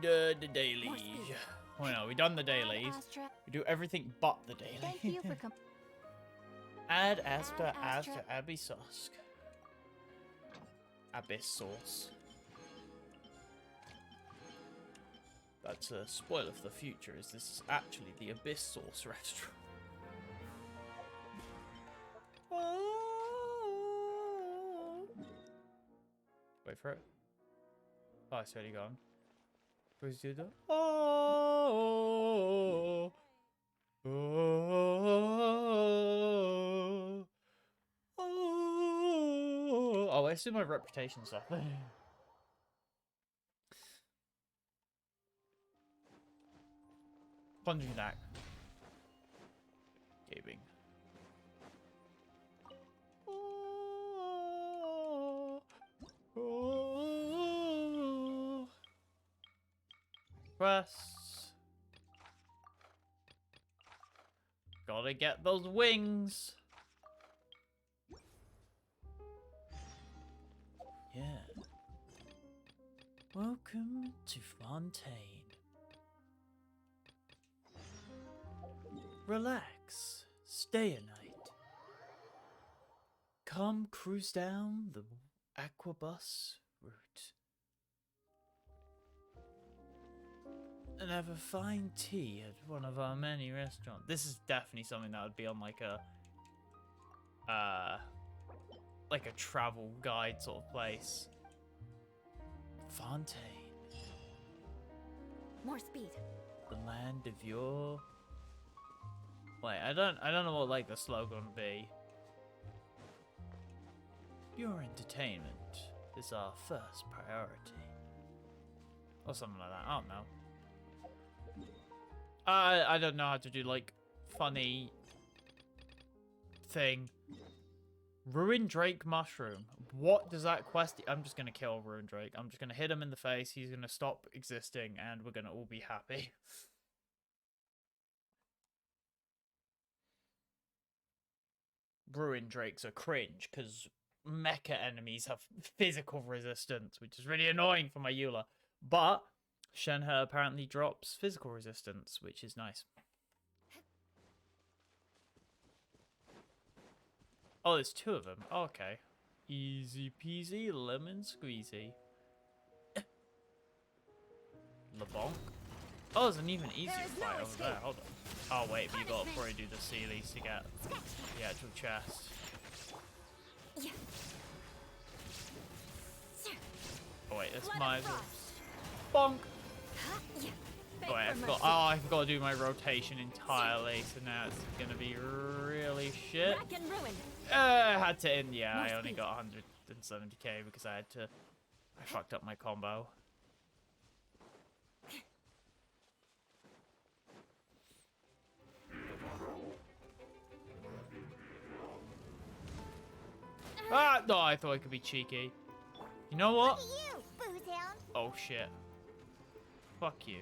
the dailies. Oh no, we done the dailies. We do everything but the daily. Thank you for coming. Add Astra Abyssosk. Abyss sauce. That's a spoiler for the future, is this is actually the Abyss Sauce restaurant. Wait for it. Oh, it's already gone. Please do the... Oh. Oh, I see my reputation stuff. Plunging attack. Gaping. Press. Gotta get those wings. Yeah. Welcome to Fontaine. Relax. Stay a night. Come cruise down the Aquabus route. And have a fine tea at one of our many restaurants. This is definitely something that would be on like a travel guide sort of place. Fontaine. More speed. The land of your... Wait, I don't know what like the slogan would be. Your entertainment is our first priority. Or something like that. I don't know. I don't know how to do like funny thing. Ruin Drake mushroom. What does that quest? I'm just gonna kill Ruin Drake. I'm just gonna hit him in the face. He's gonna stop existing, and we're gonna all be happy. Ruin Drakes are cringe because mecha enemies have physical resistance, which is really annoying for my Eula. But Shenhe apparently drops physical resistance, which is nice. Oh, there's two of them. Oh, okay. Easy peasy, lemon squeezy. LeBonk. Oh, there's an even easier fight over there. Hold on. Oh, wait, but you gotta probably do the Sealies to get the actual chest. Oh, wait, this might as well. Bonk! Oh, wait, I forgot. Oh, I forgot to do my rotation entirely, so now it's gonna be really shit. I had to end. Yeah, I only got 170k because I fucked up my combo. Ah, no, I thought I could be cheeky. You know what? Oh shit. Fuck you.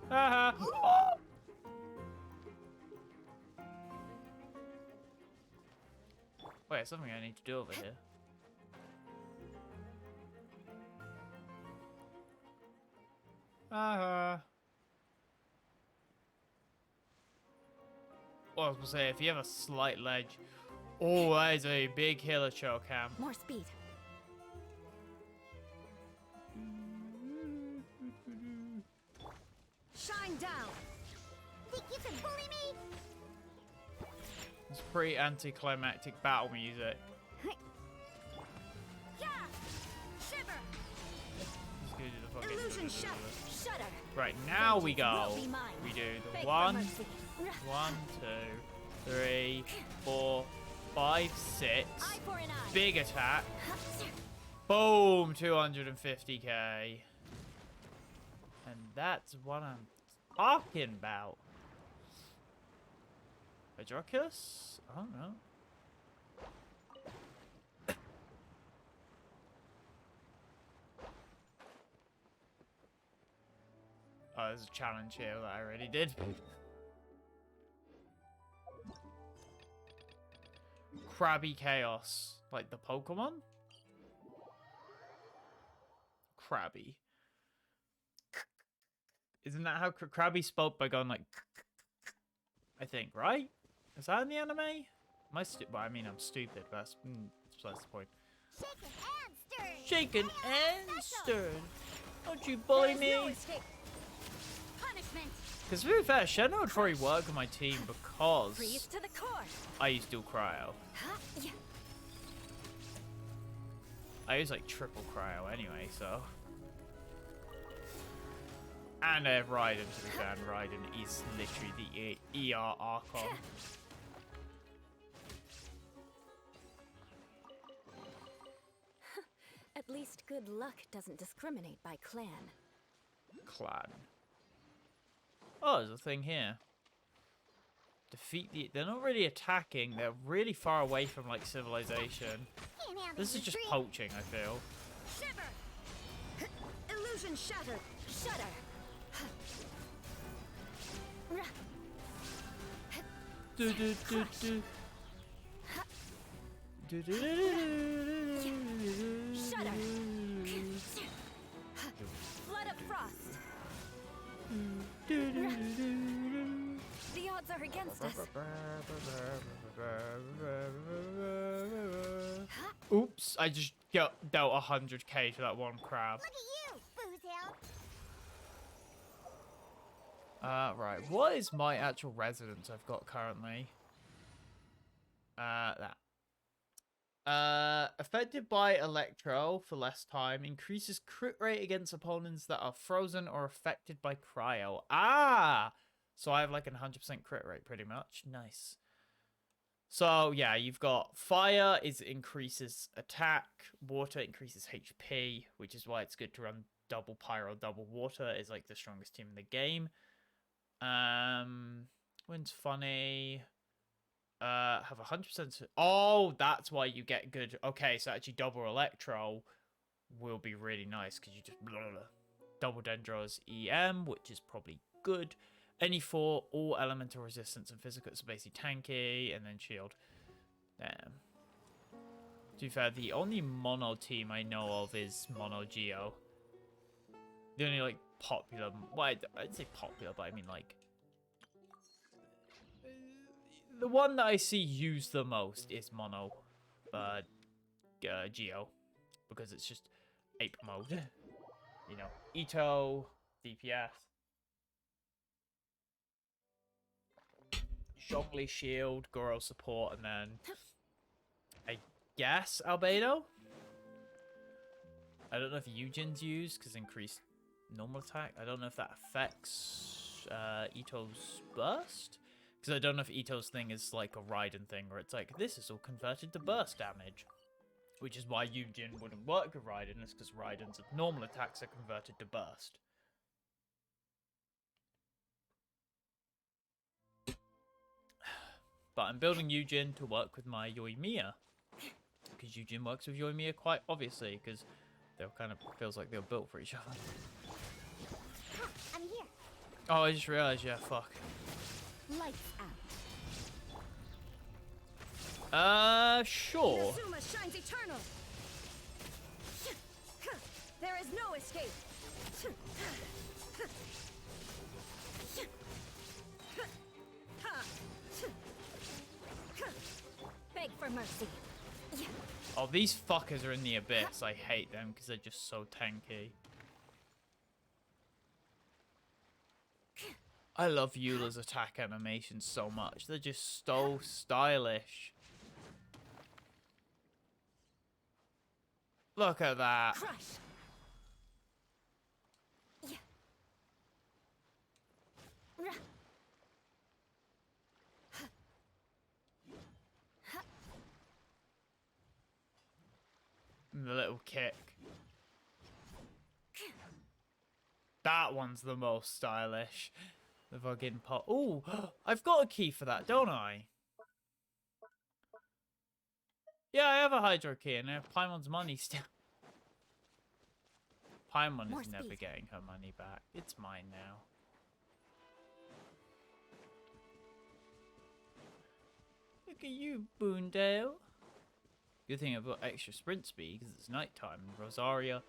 Haha. Oh! Wait, something I need to do over here. Haha. Well, I was gonna say, if you have a slight ledge. Oh, that is a big healer choke cam. More speed. Shine down. Think you can bully me? It's pretty anticlimactic battle music. Yeah. Shiver. Let's go do the fucking Illusion shudder. Right, now we go. We do the 1, 2, 3, 4, 5, 6. Big attack. Boom, 250k. And that's what I'm talking about. Hydroculus? I don't know. Oh, there's a challenge here that I already did. Krabby Chaos. Like the Pokemon? Krabby. Isn't that how Krabby spoke by going like... I think, right? Is that in the anime? Am I stupid? Well, I mean, I'm stupid. That's the point. Shaken and stirred. Don't you bully me. Because to be fair, Shenhe would probably work with my team because I use dual cryo. I use like triple cryo anyway, so. And I have Raiden to be fair, and Raiden is literally the ER Archon. At least good luck doesn't discriminate by clan. Clan. Oh, there's a thing here. Defeat the... They're not really attacking. They're really far away from, like, civilization. This is just poaching, I feel. Shiver! Illusion shattered! Shudder! Do, do, do, do. Do, do, do, do, do. Shudder! Flood of frost! The odds are against us. Oops, I just got dealt 100k to that one crab. Look at you, Boozhill. Right. What is my actual residence I've got currently? That. Affected by Electro for less time. Increases crit rate against opponents that are frozen or affected by cryo. Ah! So I have like a 100% crit rate pretty much. Nice. So yeah, you've got fire increases attack. Water increases HP, which is why it's good to run double pyro, double water. Is like the strongest team in the game. Wind's funny. Have 100%. Oh, that's why you get good. Okay, so actually double electro will be really nice because you just blah, blah, blah. Double Dendro's EM, which is probably good. Any 4, all elemental resistance and physical, so basically tanky, and then shield. Damn. To be fair, the only mono team I know of is Mono Geo. The only like popular, well, I'd say popular, but I mean like the one that I see used the most is Mono Geo, because it's just ape mode. You know, Ito, DPS, Zhongli shield, Goro support, and then I guess Albedo. I don't know if Eugen's used because increased normal attack. I don't know if that affects Ito's burst, because I don't know if Ito's thing is like a Raiden thing where it's like this is all converted to burst damage, which is why Eugen wouldn't work with Raiden, is because Raiden's normal attacks are converted to burst. But I'm building Eugen to work with my Yoimiya, because Eugen works with Yoimiya quite obviously, because they kind of feels like they're built for each other. I'm here. Oh, I just realized, yeah, fuck. Lights out. Sure. Inazuma shines eternal. There is no escape. Beg for mercy. Oh, these fuckers are in the abyss. I hate them because they're just so tanky. I love Eula's attack animations so much. They're just so stylish. Look at that. Crush. The little kick. That one's the most stylish. The fucking pot. Oh, I've got a key for that, don't I? Yeah, I have a Hydro key, and I have Paimon's money still. Paimon is never getting her money back. It's mine now. Look at you, Boondale. Good thing I've got extra sprint speed because it's nighttime. And Rosaria,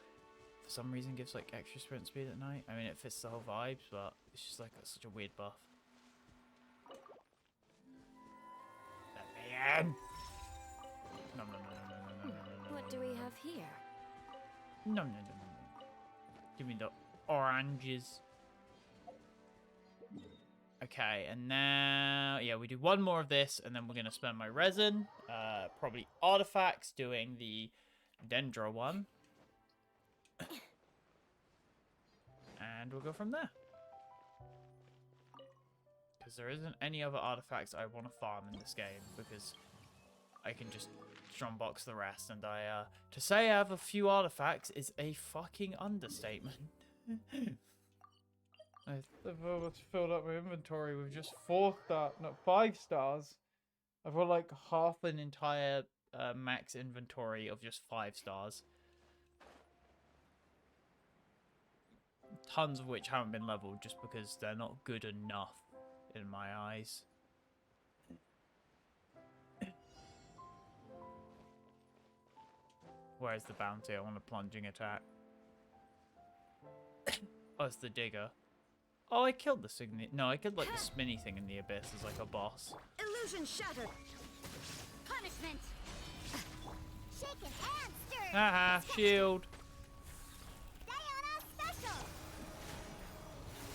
for some reason, gives like extra sprint speed at night. I mean, it fits the whole vibes, but it's just like such a weird buff. Man. No. What do we have here? No. Give me the oranges. Okay, and now, yeah, we do one more of this, and then we're going to spend my resin. Probably artifacts, doing the Dendro one. And we'll go from there. Because there isn't any other artifacts I want to farm in this game, because I can just strongbox the rest, and to say I have a few artifacts is a fucking understatement. I've almost filled up my inventory with just 5 stars. I've got like half an entire max inventory of just 5 stars. Tons of which haven't been leveled just because they're not good enough in my eyes. Where's the bounty? I want a plunging attack. Oh, it's the digger. Oh, I killed the no, I killed like the spinny thing in the abyss as like a boss. Illusion shattered. Punishment. Shaken and stirred. Haha, shield. Diana special.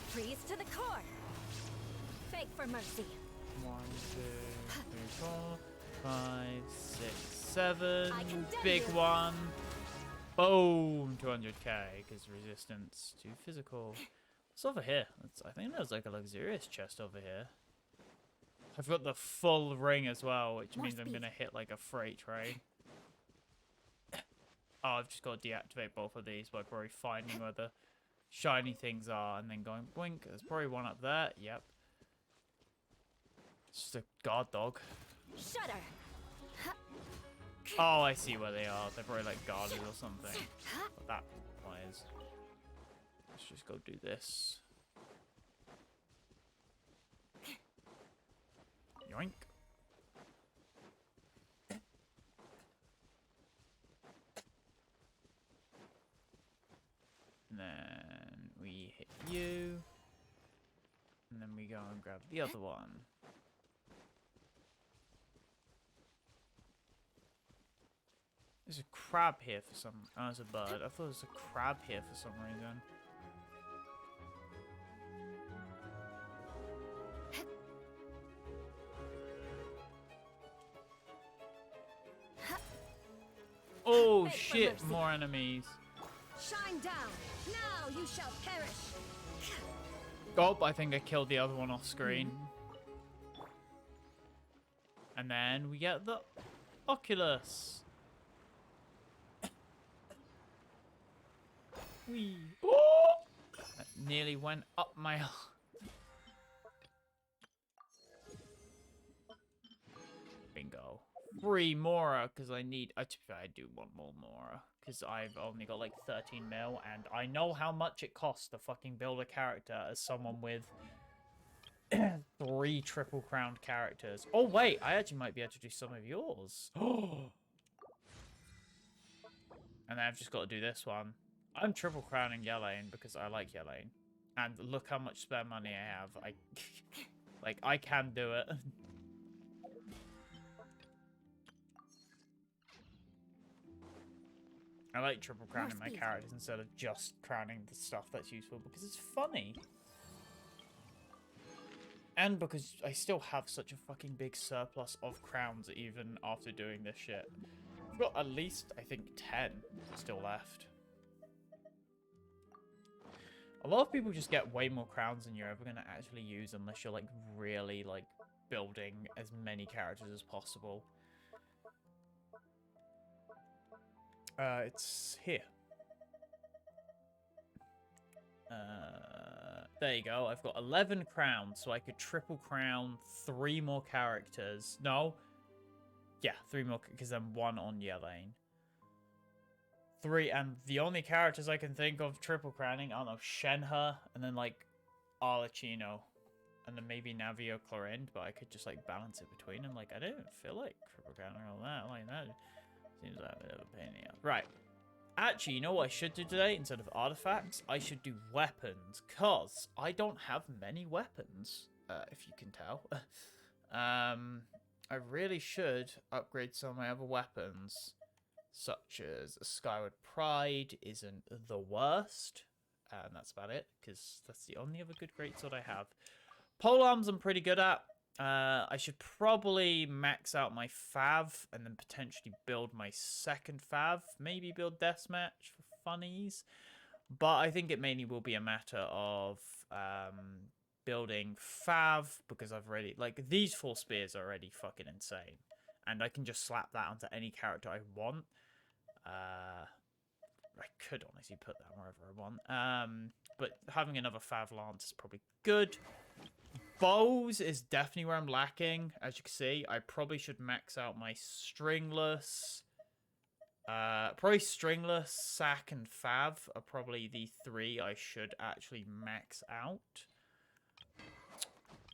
Freeze to the core. Fake for mercy. 1, 2, 3, 4, 5, 6, 7. Big one. Boom! 200k, because resistance to physical. What's over here? I think there's like a luxurious chest over here. I've got the full ring as well, which means I'm gonna hit like a freight train. Oh, I've just got to deactivate both of these by probably finding where the shiny things are and then going blink. There's probably one up there. Yep. It's just a guard dog. Shudder. Oh, I see where they are. They're probably like guarded or something. But that one is. Let's just go do this. Yoink. And then we hit you. And then we go and grab the other one. There's a crab here for some... Oh, it's a bird. I thought there was a crab here for some reason. Oh, shit! More enemies. Shine down. Now you shall perish. Oh, I think I killed the other one off screen. And then we get the Oculus. Whee. Oh! That nearly went up my... Bingo. 3 Mora, because I need... I do want more Mora, because I've only got like 13 mil, and I know how much it costs to fucking build a character as someone with 3 triple crowned characters. Oh wait, I actually might be able to do some of yours. And then I've just got to do this one. I'm triple crowning Yelaine because I like Yelaine. And look how much spare money I have. Like, I can do it. I like triple crowning my characters instead of just crowning the stuff that's useful because it's funny. And because I still have such a fucking big surplus of crowns even after doing this shit. I've got at least, I think, 10 still left. A lot of people just get way more crowns than you're ever going to actually use unless you're like really like building as many characters as possible. It's here. There you go. I've got 11 crowns, so I could triple crown 3 more characters. No. Yeah, 3 more, because I'm 1 on Yelaine. 3, and the only characters I can think of triple crowning, I don't know, Shenhe, and then like Arlecchino, and then maybe Navio Clorinde, but I could just like balance it between them. Like, I don't feel like triple crowning all that. Like, that seems like a bit of a pain in the ass. Right. Actually, you know what I should do today? Instead of artifacts, I should do weapons, because I don't have many weapons, if you can tell. I really should upgrade some of my other weapons, such as Skyward Pride isn't the worst, and that's about it, because that's the only other good greatsword I have. Polearms I'm pretty good at. I should probably max out my Fav and then potentially build my second Fav. Maybe build Deathmatch for funnies. But I think it mainly will be a matter of building Fav, because I've already... Like, these 4 spears are already fucking insane. And I can just slap that onto any character I want. I could honestly put that wherever I want. But having another Fav Lance is probably good. Bows is definitely where I'm lacking. As you can see, I probably should max out my Stringless. Probably Stringless, Sack, and Fav are probably the 3 I should actually max out.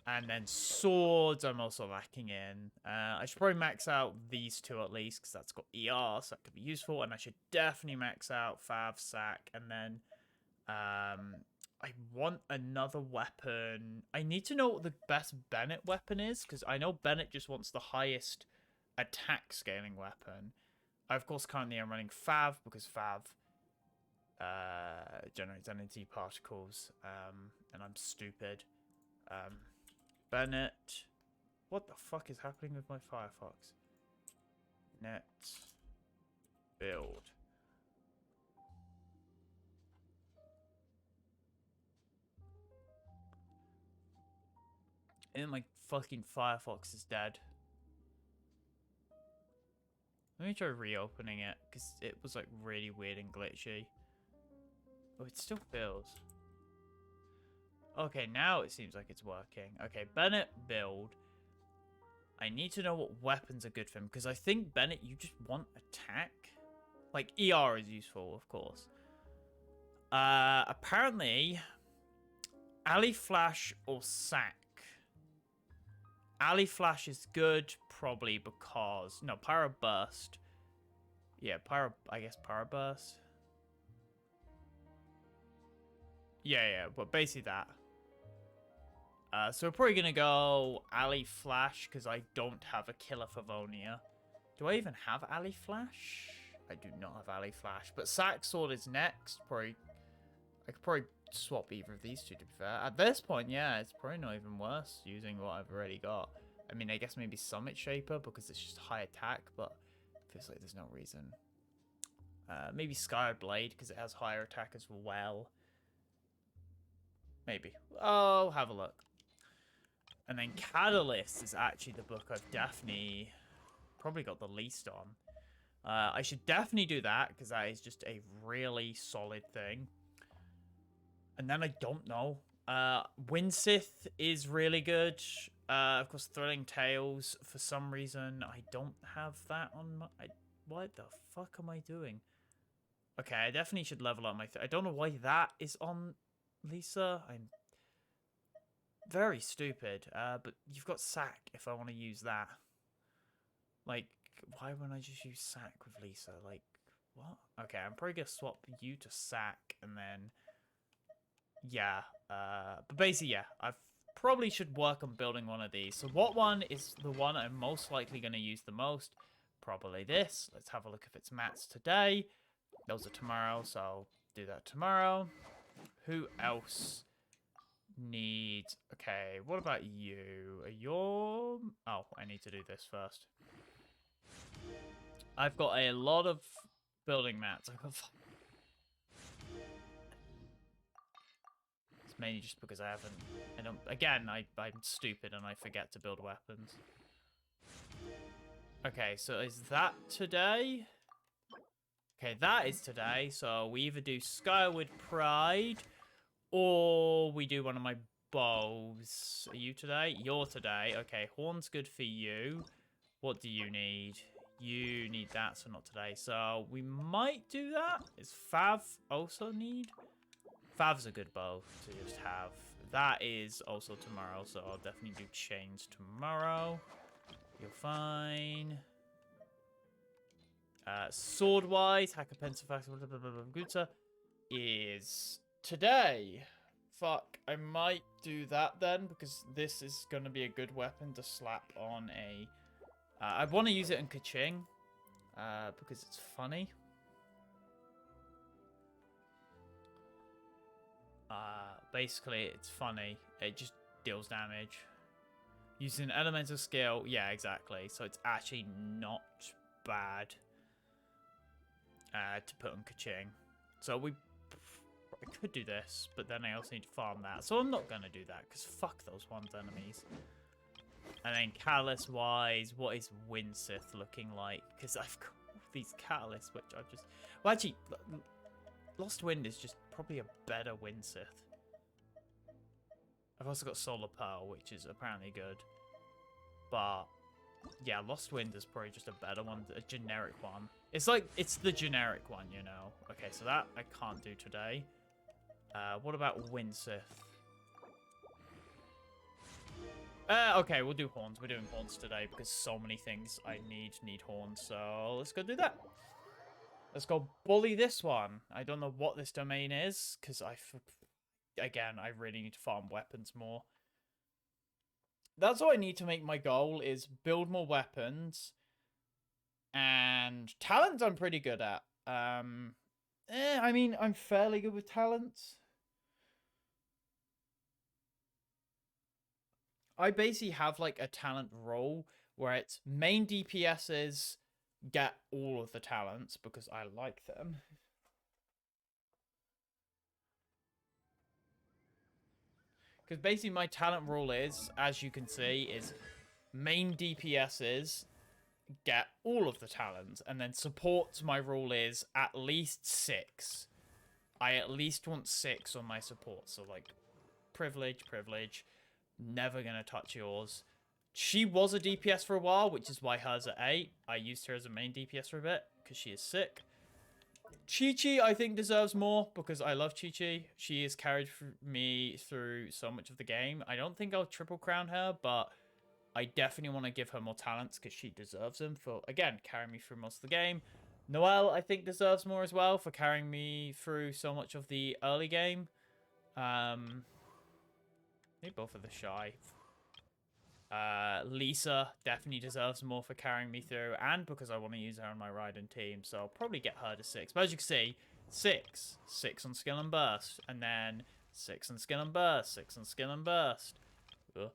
And then swords I'm also lacking in. I should probably max out these 2 at least, because that's got ER, so that could be useful. And I should definitely max out Fav, Sack, and then I want another weapon. I need to know what the best Bennett weapon is, because I know Bennett just wants the highest attack scaling weapon. Of course, currently I'm running Fav, because Fav generates energy particles, and I'm stupid. Bennett. What the fuck is happening with my Firefox? Net. Build. And my fucking Firefox is dead. Let me try reopening it, because it was like really weird and glitchy. Oh, it still feels. Okay, now it seems like it's working. Okay, Bennett build. I need to know what weapons are good for him, because I think, Bennett, you just want attack. Like, ER is useful, of course. Apparently, Ali Flash or Sack. Ali Flash is good, probably because... No, Pyro Burst. Yeah, I guess Pyro Burst. Yeah, but basically that. So we're probably going to go Ali Flash, because I don't have a Killer Favonia. Do I even have Ali Flash? I do not have Ali Flash. But Sack Sword is next. I could probably swap either of these 2, to be fair. At this point, yeah, it's probably not even worse using what I've already got. I mean, I guess maybe Summit Shaper, because it's just high attack, but it feels like there's no reason. Maybe Sky Blade, because it has higher attack as well. Maybe. I'll have a look. And then Catalyst is actually the book I've definitely probably got the least on. I should definitely do that, because that is just a really solid thing. And then I don't know. Winsith is really good. Of course, Thrilling Tales, for some reason, I don't have that on my... What the fuck am I doing? Okay, I definitely should level up my... I don't know why that is on Lisa. I'm very stupid. But you've got Sack if I want to use that. Like, why wouldn't I just use Sack with Lisa? Like, what? Okay, I'm probably going to swap you to Sack, and then... Yeah, but basically, yeah, I probably should work on building one of these. So what one is the one I'm most likely going to use the most? Probably this. Let's have a look if it's mats today. Those are tomorrow, so I'll do that tomorrow. Who else needs... Okay, what about you? Oh, I need to do this first. I've got a lot of building mats. I've got... Mainly just because I'm stupid and I forget to build weapons. Okay, so is that today? Okay, that is today. So we either do Skyward Pride or we do one of my bows. Are you today? You're today. Okay, Horn's good for you. What do you need? You need that, so not today. So we might do that. Is Fav also need? Fav's a good bow to just have. That is also tomorrow, so I'll definitely do chains tomorrow. You're fine. Sword-wise, Hacker Pensifax is today. Fuck, I might do that then, because this is going to be a good weapon to slap on a... I want to use it in Kaching, because it's funny. Basically, it's funny. It just deals damage. Using elemental skill, yeah, exactly. So it's actually not bad to put on Kaching. So we I could do this, but then I also need to farm that. So I'm not going to do that, because fuck those ones enemies. And then catalyst-wise, what is Winsith looking like? Because I've got these catalysts, which I've just... Well, actually, Lost Wind is just probably a better Winsith. I've also got Solar Pearl, which is apparently good. But, yeah, Lost Wind is probably just a better one, a generic one. It's like, it's the generic one, you know. Okay, so that I can't do today. What about Winsith? Okay, we'll do horns. We're doing horns today because so many things I need horns. So let's go do that. Let's go bully this one. I don't know what this domain is because again, I really need to farm weapons more. That's all I need to make my goal is build more weapons. And talents I'm pretty good at. I mean, I'm fairly good with talents. I basically have like a talent role where it's main DPSs get all of the talents because I like them. Because basically my talent rule is, as you can see, is main DPSs get all of the talents, and then supports my rule is at least 6. I at least want 6 on my support, so like privilege, never gonna touch yours. She was a DPS for a while, which is why hers at 8. I used her as a main DPS for a bit because she is sick. Chi-Chi I think deserves more because I love Chi-Chi. She has carried me through so much of the game. I don't think I'll triple crown her, but I definitely want to give her more talents because she deserves them for, again, carrying me through most of the game. Noelle, I think, deserves more as well for carrying me through so much of the early game. They both are the shy. Lisa definitely deserves more for carrying me through, and because I want to use her on my Raiden team, so I'll probably get her to 6. But as you can see, 6 on skill and burst, and then 6 on skill and burst, 6 on skill and burst. Ugh.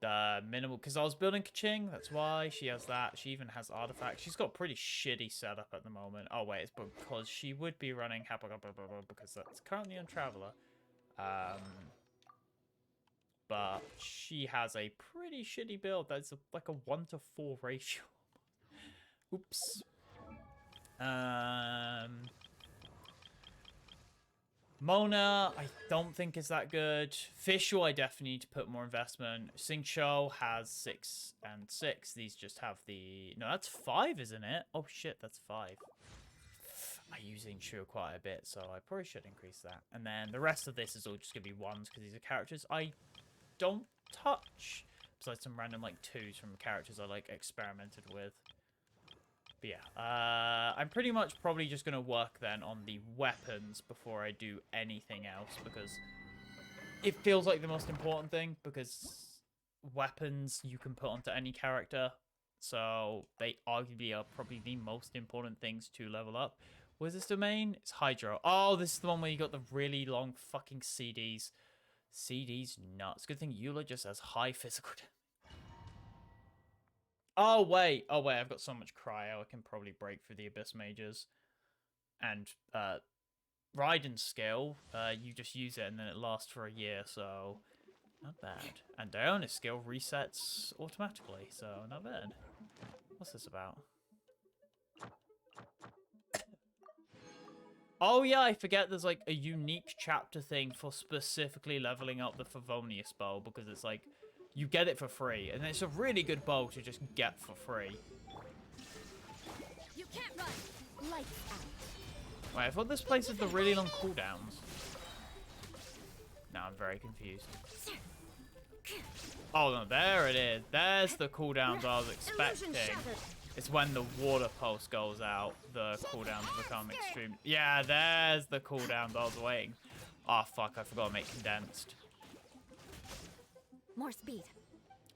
The minimal, because I was building Kaching, that's why she has that. She even has artifacts. She's got a pretty shitty setup at the moment. Oh wait, it's because she would be running because that's currently on Traveler. But she has a pretty shitty build. That's like a 1-to-4 ratio. Oops. Mona, I don't think is that good. Fischl, I definitely need to put more investment. Xingqiu has 6 and 6. These just have the... No, that's 5, isn't it? Oh, shit, that's 5. I use Xingqiu quite a bit, so I probably should increase that. And then the rest of this is all just going to be 1s, because these are characters I don't touch. Besides some random, like, 2s from characters I, like, experimented with. But yeah, I'm pretty much probably just going to work then on the weapons before I do anything else, because it feels like the most important thing, because weapons you can put onto any character, so they arguably are probably the most important things to level up. Where's this domain? It's Hydro. Oh, this is the one where you got the really long fucking CDs. CDs nuts. Good thing Eula just has high physical damage. Oh wait, I've got so much cryo, I can probably break through the Abyss Mages. And, Raiden's skill, you just use it and then it lasts for a year, so not bad. And Diona's skill resets automatically, so not bad. What's this about? Oh yeah, I forget there's like a unique chapter thing for specifically leveling up the Favonius bow, because it's like, you get it for free, and it's a really good bow to just get for free. You can't run. Lights out. Wait, I thought this place had the really long cooldowns. Now I'm very confused. Oh no, there it is. There's the cooldowns I was expecting. It's when the water pulse goes out, the cooldowns become extreme. Yeah, there's the cooldowns I was waiting. Oh fuck, I forgot to make condensed. More speed.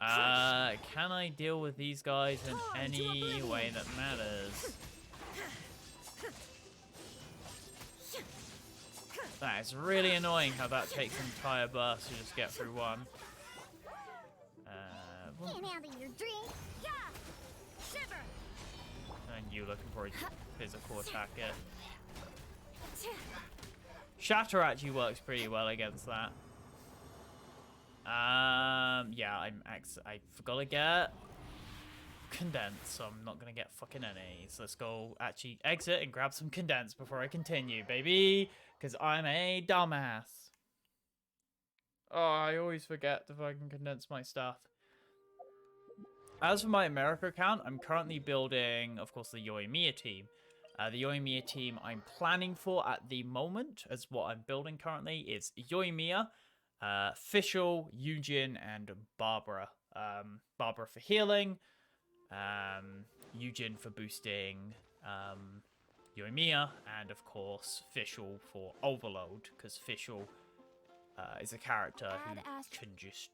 Can I deal with these guys in any way that matters? That is really annoying how that takes an entire burst to just get through one. Can't handle your drink. Yeah. Shiver. And you looking for a physical attack it. Shatter actually works pretty well against that. Yeah, I forgot to get Condense, so I'm not gonna get fucking any. So let's go actually exit and grab some Condense before I continue, baby, because I'm a dumbass. Oh, I always forget to fucking condense my stuff. As for my America account, I'm currently building, of course, the Yoimiya team. The Yoimiya team I'm planning for at the moment, as what I'm building currently, is Yoimiya, Fischl, Eugen, and Barbara. Barbara for healing, Eugen for boosting Yoimiya, and of course Fischl for overload, because Fischl is a character who can just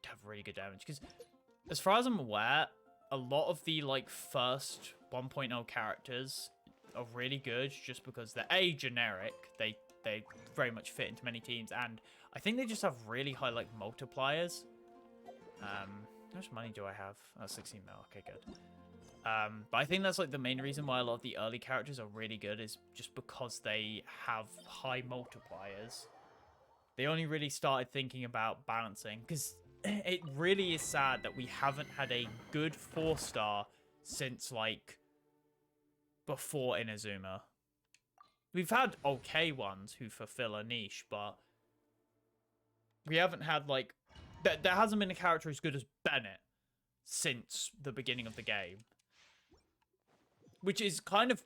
have really good damage. Because as far as I'm aware, a lot of the like first 1.0 characters are really good just because they're A, generic, they very much fit into many teams, and I think they just have really high like multipliers. How much money do I have? Oh, 16 mil. Okay, good. But I think that's like the main reason why a lot of the early characters are really good, is just because they have high multipliers. They only really started thinking about balancing, because it really is sad that we haven't had a good 4-star since like before Inazuma. We've had okay ones who fulfill a niche, but we haven't had like there hasn't been a character as good as Bennett since the beginning of the game. Which is kind of,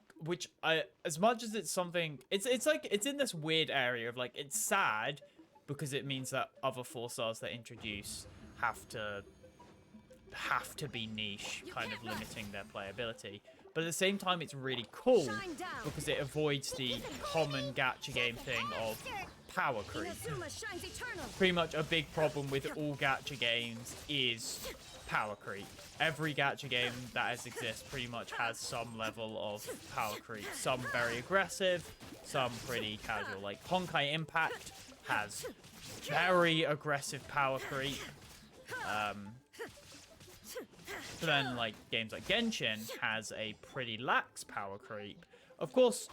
as much as it's something, it's like, it's in this weird area of like, it's sad because it means that other 4-stars that introduce have to be niche, kind of limiting their playability. But at the same time, it's really cool because it avoids the common gacha game thing of power creep. Pretty much a big problem with all gacha games is power creep. Every gacha game that exists pretty much has some level of power creep. Some very aggressive, some pretty casual. Like Honkai Impact has very aggressive power creep. But then like games like Genshin has a pretty lax power creep. Of course,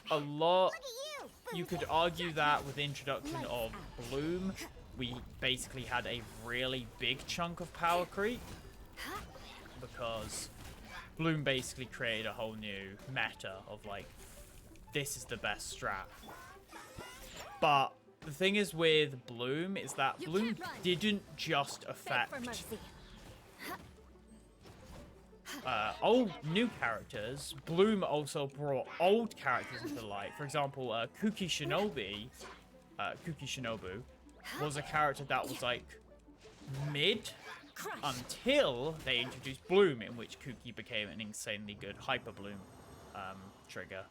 you could argue that with the introduction of Bloom, we basically had a really big chunk of power creep, because Bloom basically created a whole new meta of like, this is the best strat. But the thing is with Bloom is that Bloom didn't just affect old new characters. Bloom also brought old characters into light. For example, Kuki Shinobu was a character that was like mid until they introduced Bloom, in which Kuki became an insanely good Hyper Bloom trigger.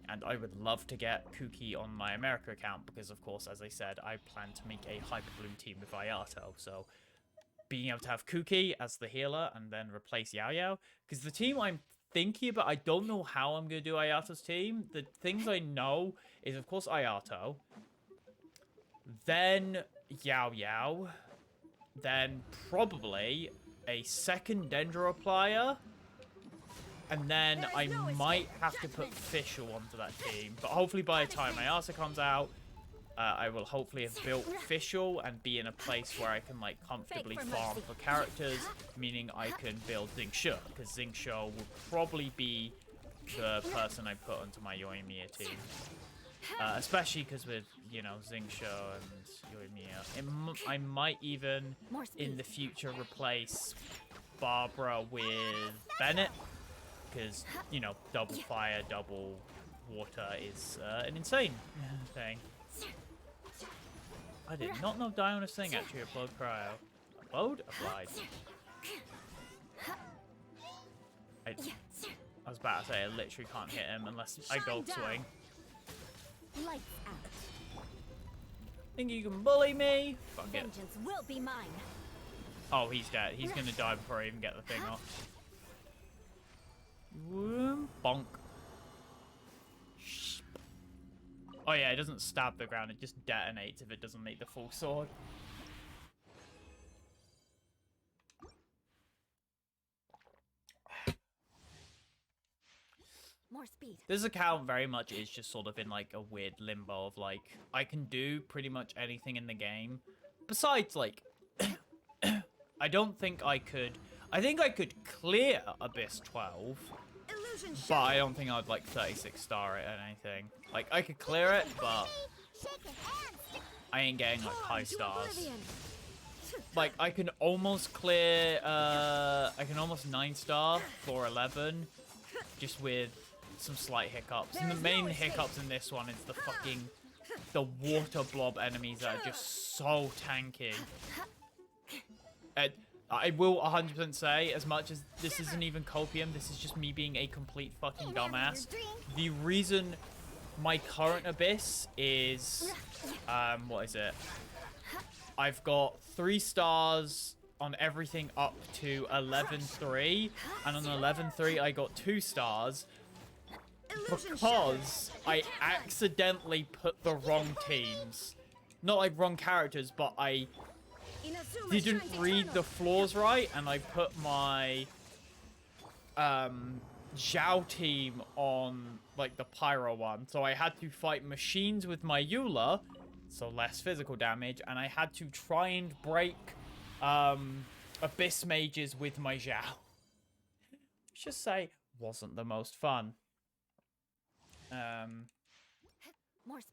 And I would love to get Kuki on my America account because, of course, as I said, I plan to make a Hyper Bloom team with Ayato. So being able to have Kuki as the healer and then replace Yao Yao, because the team I'm thinking about, I don't know how I'm going to do Ayato's team. The things I know is, of course, Ayato, then Yao Yao, then probably a second Dendro player, and then I might have to put Fischl onto that team. But hopefully by the time Ayato comes out, I will hopefully have built Fischl and be in a place where I can like comfortably farm for characters, meaning I can build Xingqiu, because Xingqiu will probably be the person I put onto my Yoimiya team. Especially because with, you know, Xingqiu and Yoimiya, I might even in the future replace Barbara with Bennett, because, you know, double fire, double water is an insane thing. I did not know Diona's thing actually upload cryo. Upload? Applied. I was about to say I literally can't hit him unless I go swing. Think you can bully me? Fuck it. Vengeance will be mine. Oh, he's dead. He's gonna die before I even get the thing off. Bonk. Oh yeah, it doesn't stab the ground, it just detonates if it doesn't make the full sword. More speed. This account very much is just sort of in like a weird limbo of like, I can do pretty much anything in the game. Besides like, I don't think I could, I think I could clear Abyss 12. But I don't think I'd like 36 star it or anything. Like, I could clear it, but I ain't getting like high stars. Like, I can almost clear, I can almost 9 star floor 11, just with some slight hiccups. And the main hiccups in this one is the water blob enemies that are just so tanky. And I will 100% say, as much as this isn't even copium, this is just me being a complete fucking dumbass. The reason my current Abyss is, what is it? I've got 3 stars on everything up to 11.3, and on 11.3 I got 2 stars because I accidentally put the wrong teams. Not like wrong characters, but I didn't read the floors right, and I put my Zhao team on like the pyro one, so I had to fight machines with my Eula, so less physical damage, and I had to try and break abyss mages with my Zhao. Let's just say wasn't the most fun.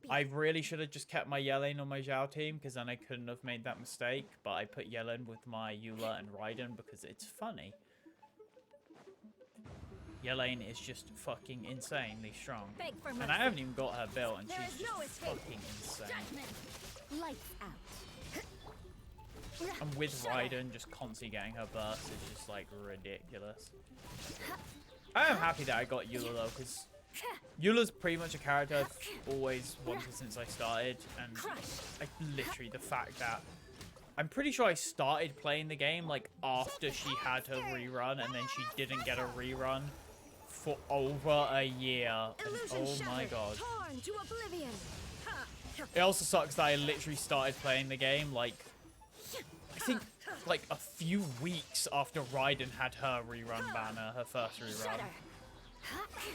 I really should have just kept my Yellen on my Zhao team, because then I couldn't have made that mistake. But I put Yellen with my Eula and Raiden because it's funny. Yellen is just fucking insanely strong. And I haven't even got her built, and she's just fucking insane. Lights out. And with Raiden just constantly getting her burst is just like ridiculous. I am happy that I got Eula though, because Eula's pretty much a character I've always wanted since I started, and like literally the fact that I'm pretty sure I started playing the game like after she had her rerun, and then she didn't get a rerun for over a year. And oh my god. It also sucks that I literally started playing the game like I think like a few weeks after Raiden had her rerun banner, her first rerun.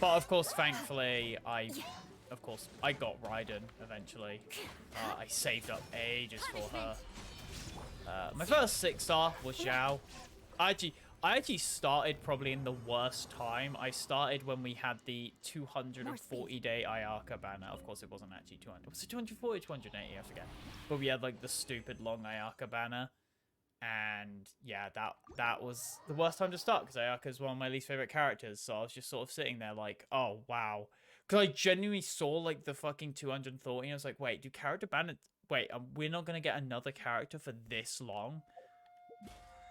But of course, thankfully, I got Raiden eventually. I saved up ages for her. My first 6-star was Zhao. I actually started probably in the worst time. I started when we had the 240-day Ayaka banner. Of course, it wasn't actually 200. Was it 240 or 280? I forget. But we had like the stupid long Ayaka banner. And yeah, that was the worst time to start, because Ayaka is one of my least favorite characters. So I was just sort of sitting there like, oh wow, because I genuinely saw like the fucking 230. And I was like, wait, do character banners? Wait, we're not gonna get another character for this long?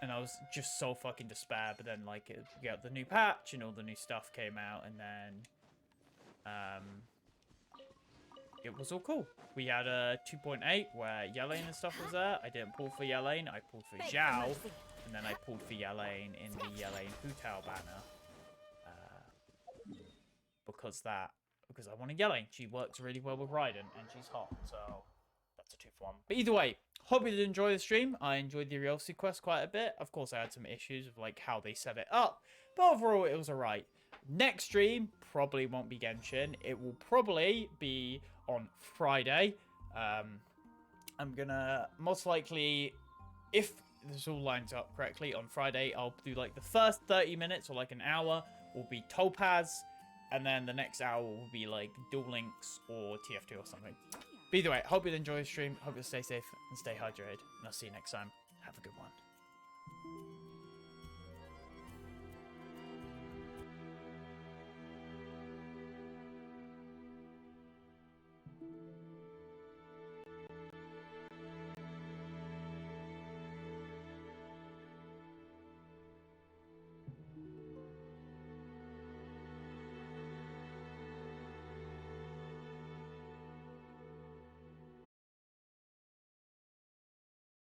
And I was just so fucking despair. But then like we got the new patch and all the new stuff came out, and then it was all cool. We had a 2.8 where Yellen and stuff was there. I didn't pull for Yellen, I pulled for Zhao, and then I pulled for Yellen in the Yellen Hu Tao banner. Because I wanted Yellen. She works really well with Raiden, and she's hot, so that's a 2 for 1. But either way, hope you did enjoy the stream. I enjoyed the Wriothesley quest quite a bit. Of course, I had some issues with like how they set it up, but overall it was alright. Next stream probably won't be Genshin. It will probably be on Friday. I'm gonna most likely, if this all lines up correctly, on Friday I'll do like the first 30 minutes or like an hour will be Topaz, and then the next hour will be like Duel Links or TF2 or something. But either way, hope you enjoy the stream, hope you stay safe and stay hydrated, and I'll see you next time. Have a good one.